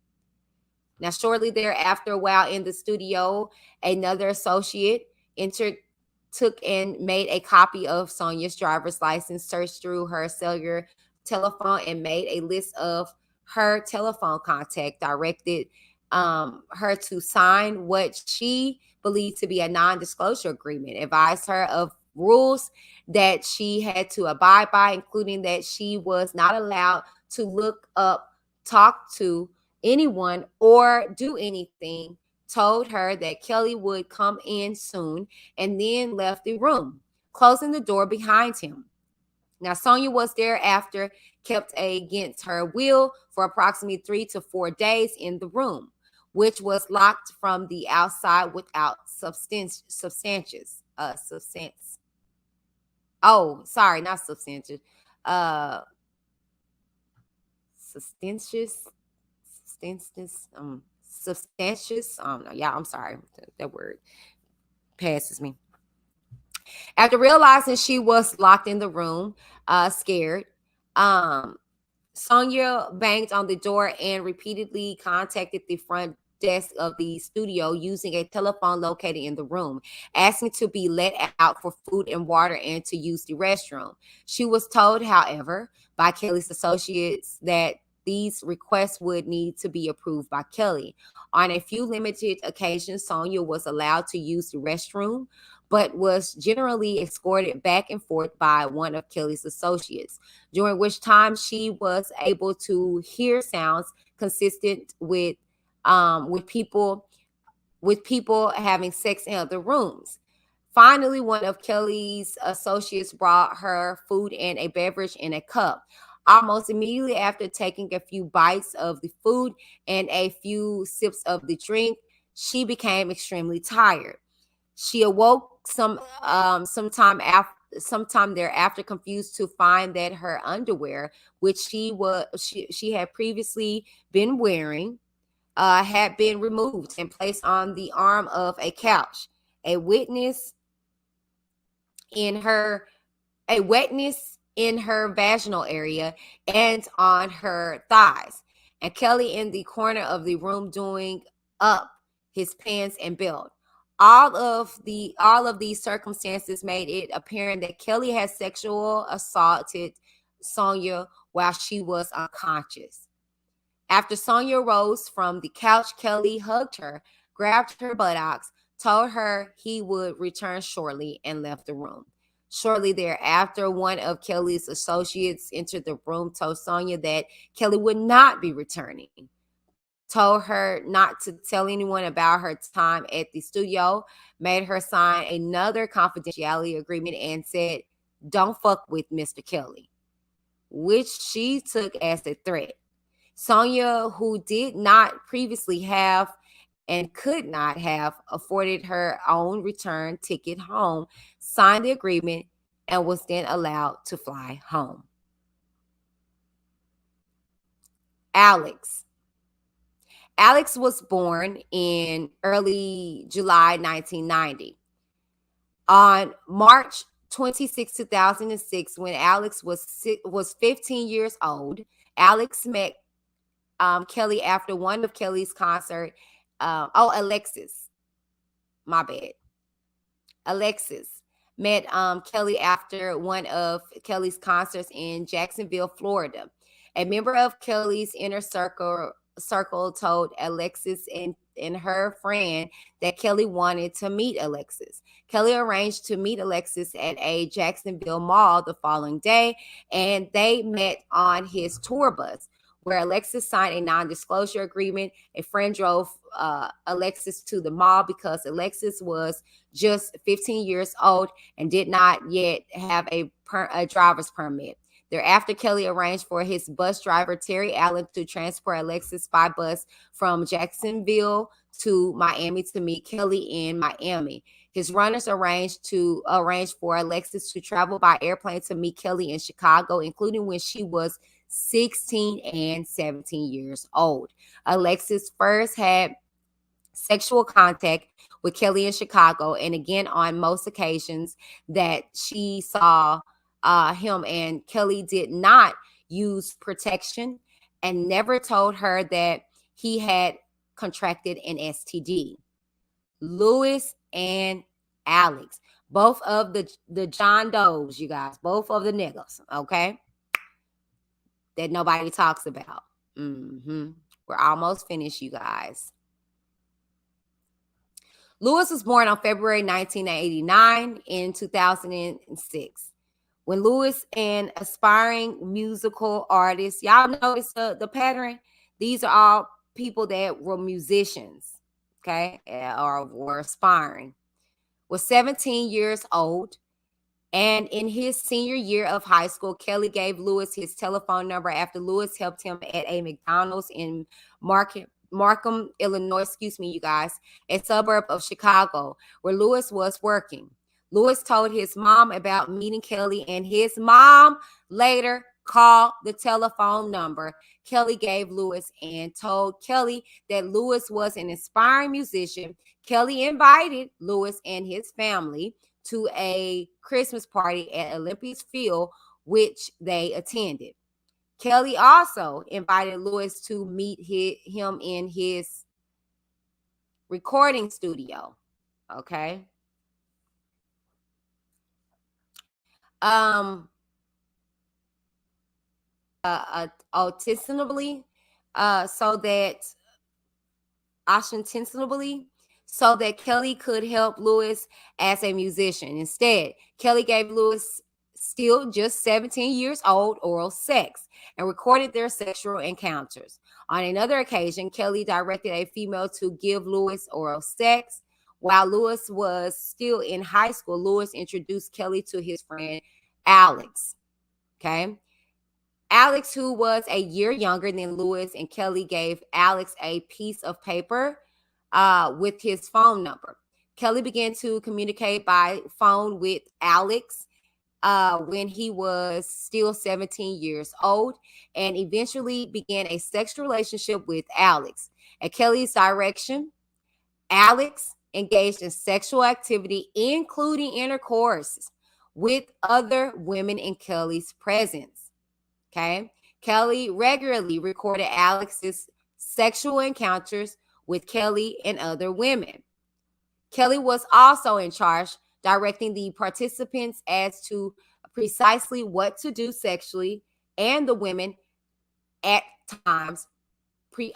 Speaker 1: Now, shortly thereafter, while in the studio, another associate took and made a copy of Sonja's driver's license, searched through her cellular telephone, and made a list of her telephone contact, directed her to sign what she believed to be a non-disclosure agreement, advised her of rules that she had to abide by, including that she was not allowed to look up, talk to anyone, or do anything, told her that Kelly would come in soon, and then left the room, closing the door behind him. Now, Sonja was thereafter kept against her will for approximately 3 to 4 days in the room, which was locked from the outside without substances. substance. Oh, sorry, not substantial. Uh, substantious, substantious. Yeah, I'm sorry. That word passes me. After realizing she was locked in the room, scared, um, Sonja banged on the door and repeatedly contacted the front desk of the studio using a telephone located in the room, asking to be let out for food and water and to use the restroom. She was told, however, by Kelly's associates that these requests would need to be approved by Kelly. On a few limited occasions, Sonja was allowed to use the restroom, but was generally escorted back and forth by one of Kelly's associates, during which time she was able to hear sounds consistent with people having sex in other rooms. Finally, one of Kelly's associates brought her food and a beverage in a cup. Almost immediately after taking a few bites of the food and a few sips of the drink, she became extremely tired. She awoke sometime thereafter, confused to find that her underwear, which she had previously been wearing, had been removed and placed on the arm of a couch. A witness in her a wetness in her vaginal area and on her thighs, and Kelly in the corner of the room doing up his pants and belt. All of these circumstances made it apparent that Kelly had sexual assaulted Sonja while she was unconscious. After Sonja rose from the couch, Kelly hugged her, grabbed her buttocks, told her he would return shortly, and left the room. Shortly thereafter, one of Kelly's associates entered the room, told Sonja that Kelly would not be returning, told her not to tell anyone about her time at the studio, made her sign another confidentiality agreement, and said, "Don't fuck with Mr. Kelly," which she took as a threat. Sonja, who did not previously have and could not have afforded her own return ticket home, signed the agreement and was then allowed to fly home. Alex. Alex was born in early July 1990. On March 26, 2006, when Alex was 15 years old, Alex met Kelly after one of Kelly's concert. Alexis, my bad. Alexis met Kelly after one of Kelly's concerts in Jacksonville, Florida. A member of Kelly's inner circle told Alexis and her friend that Kelly wanted to meet Alexis. Kelly arranged to meet Alexis at a Jacksonville mall the following day, and they met on his tour bus, where Alexis signed a non-disclosure agreement. A friend drove Alexis to the mall because Alexis was just 15 years old and did not yet have a driver's permit. Thereafter, Kelly arranged for his bus driver, Terry Allen, to transport Alexis by bus from Jacksonville to Miami to meet Kelly in Miami. His runners arranged for Alexis to travel by airplane to meet Kelly in Chicago, including when she was 16 and 17 years old. Alexis first had sexual contact with Kelly in Chicago, and again on most occasions that she saw him, and Kelly did not use protection and never told her that he had contracted an STD. Lewis and Alex, both of the John Does, you guys, both of the niggas, okay, that nobody talks about. We're almost finished, you guys. Lewis was born on February 1989 in 2006. When Lewis, an aspiring musical artist, y'all notice the pattern? These are all people that were musicians, okay, or were aspiring, was 17 years old. And in his senior year of high school, Kelly gave Lewis his telephone number after Lewis helped him at a McDonald's in Markham, Illinois, you guys, a suburb of Chicago, where Lewis was working. Lewis told his mom about meeting Kelly, and his mom later called the telephone number Kelly gave Lewis and told Kelly that Lewis was an inspiring musician. Kelly invited Lewis and his family to a Christmas party at Olympics Field, which they attended. Kelly also invited Lewis to meet him in his recording studio. Okay. Um, Autistically, so that ostensibly so that Kelly could help Lewis as a musician. Instead, Kelly gave Lewis, still just 17 years old, oral sex and recorded their sexual encounters. On another occasion, Kelly directed a female to give Lewis oral sex. While Lewis was still in high school, Lewis introduced Kelly to his friend Alex. Okay. Alex, who was a year younger than Lewis, and Kelly gave Alex a piece of paper with his phone number. Kelly began to communicate by phone with Alex when he was still 17 years old, and eventually began a sexual relationship with Alex. At Kelly's direction, Alex engaged in sexual activity, including intercourse with other women in Kelly's presence. Okay. Kelly regularly recorded Alex's sexual encounters with Kelly and other women. Kelly was also in charge directing the participants as to precisely what to do sexually, and the women at times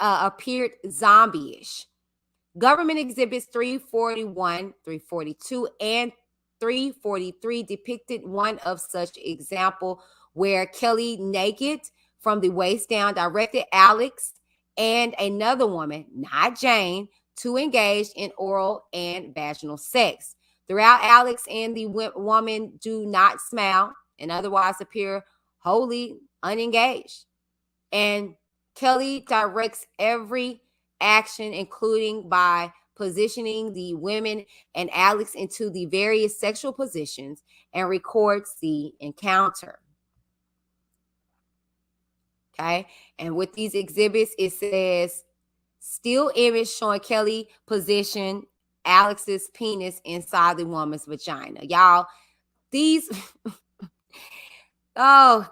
Speaker 1: appeared zombie-ish. Government exhibits 341, 342, and 343 depicted one of such example where Kelly, naked from the waist down, directed Alex and another woman, not Jane, to engage in oral and vaginal sex. Throughout, Alex and the woman do not smile and otherwise appear wholly unengaged. And Kelly directs every action, including by positioning the women and Alex into the various sexual positions, and records the encounter. Okay. And with these exhibits, it says still image showing Kelly position Alex's penis inside the woman's vagina. Y'all, these, oh,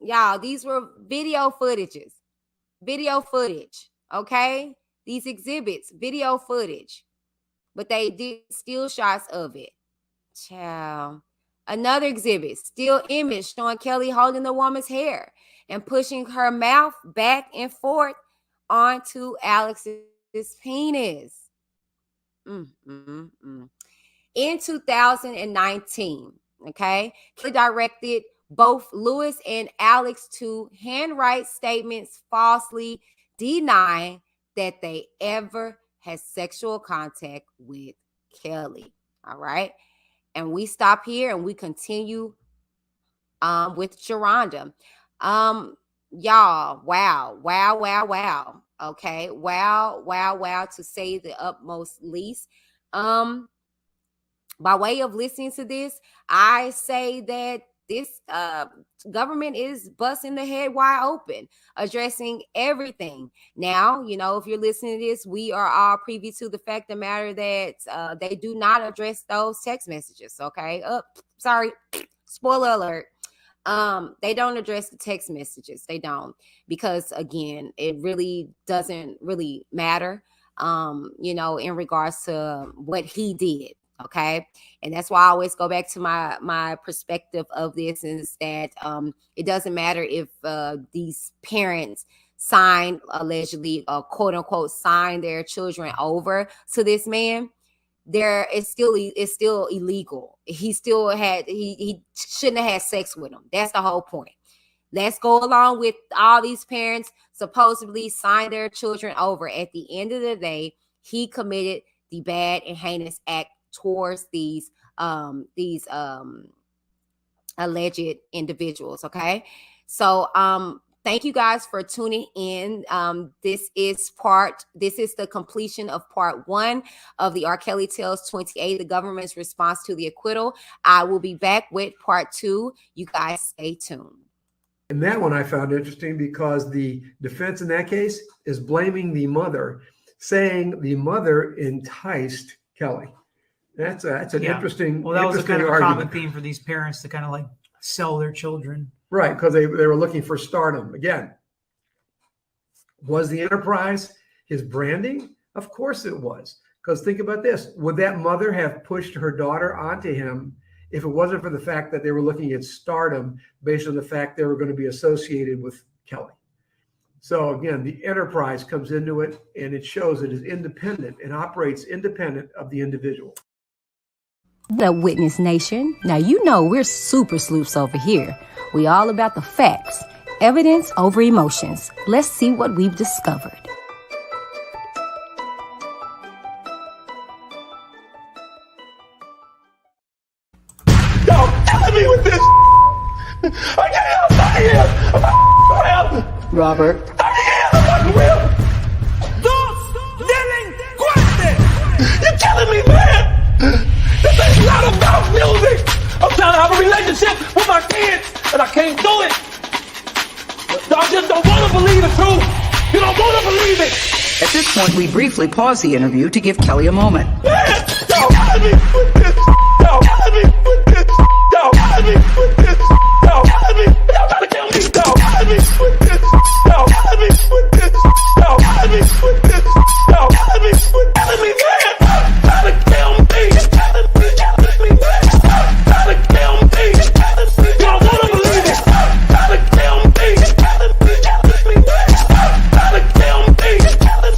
Speaker 1: y'all, these were video footages. Video footage. Okay. These exhibits, video footage. But they did still shots of it. Child. Another exhibit, still image showing Kelly holding the woman's hair and pushing her mouth back and forth onto Alex's penis. In 2019, okay, Kelly directed both Lewis and Alex to handwrite statements falsely denying that they ever had sexual contact with Kelly. All right. And we stop here and we continue with Sharonda. Y'all, wow. Okay. Wow, to say the utmost least. By way of listening to this, I say that this government is busting the head wide open, addressing everything. Now, if you're listening to this, we are all privy to the fact of the matter that they do not address those text messages. Okay. Sorry. Spoiler alert. They don't address the text messages. They don't, because again, it really doesn't really matter, in regards to what he did. Okay. And that's why I always go back to my perspective of this, is that it doesn't matter if these parents allegedly quote unquote sign their children over to this man. It's still illegal. He shouldn't have had sex with him. That's the whole point. Let's go along with all these parents supposedly sign their children over. At the end of the day, he committed the bad and heinous act towards these alleged individuals. Okay. So Thank you guys for tuning in. This is the completion of part 1 of the R. Kelly Tales 28, the government's response to the acquittal. I will be back with part 2. You guys stay tuned.
Speaker 3: And that one I found interesting because the defense in that case is blaming the mother, saying the mother enticed Kelly. That's an interesting.
Speaker 4: Well, that was a kind of a
Speaker 3: argument.
Speaker 4: common theme for these parents to kind of like sell their children.
Speaker 3: Right, because they were looking for stardom. Again, was the enterprise his branding? Of course it was. Because think about this. Would that mother have pushed her daughter onto him if it wasn't for the fact that they were looking at stardom based on the fact they were going to be associated with Kelly? So again, the enterprise comes into it, and it shows it is independent and operates independent of the individual.
Speaker 2: The Witness Nation. Now, you know we're super sleuths over here. We all about the facts, evidence over emotions. Let's see what we've discovered.
Speaker 5: Y'all killing me with this. I can't help here.
Speaker 2: Robert.
Speaker 5: You're killing me, man. This ain't not about music. I'm trying to have a relationship with my kids, and I can't do it. Y'all just don't want to believe the truth. You don't want to believe it.
Speaker 6: At this point, we briefly pause the interview to give Kelly a moment.
Speaker 5: Man, y'all killing me with this. Y'all killing me with this. Y'all killing me with this. Y'all killing me. Y'all trying to kill me. Y'all killing me with this. Y'all killing me with this. Y'all killing me with this. Y'all killing me with killing me, man. Trying to kill me. Killing me, man. Trying to kill me. You don't want to believe it. Trying to kill me. Killing me, man. Trying to kill me.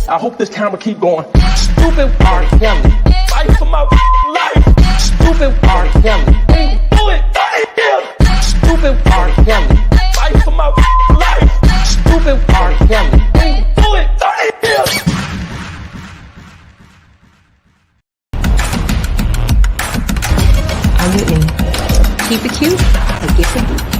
Speaker 5: I hope this camera keep going. Stupid R.KELLY. Fight for my life. Stupid R.KELLY. Ain't do it. Stupid R.KELLY. Fight for my life. Stupid R.KELLY. Ain't do it.
Speaker 2: Are you in? Keep it cute or get the boot.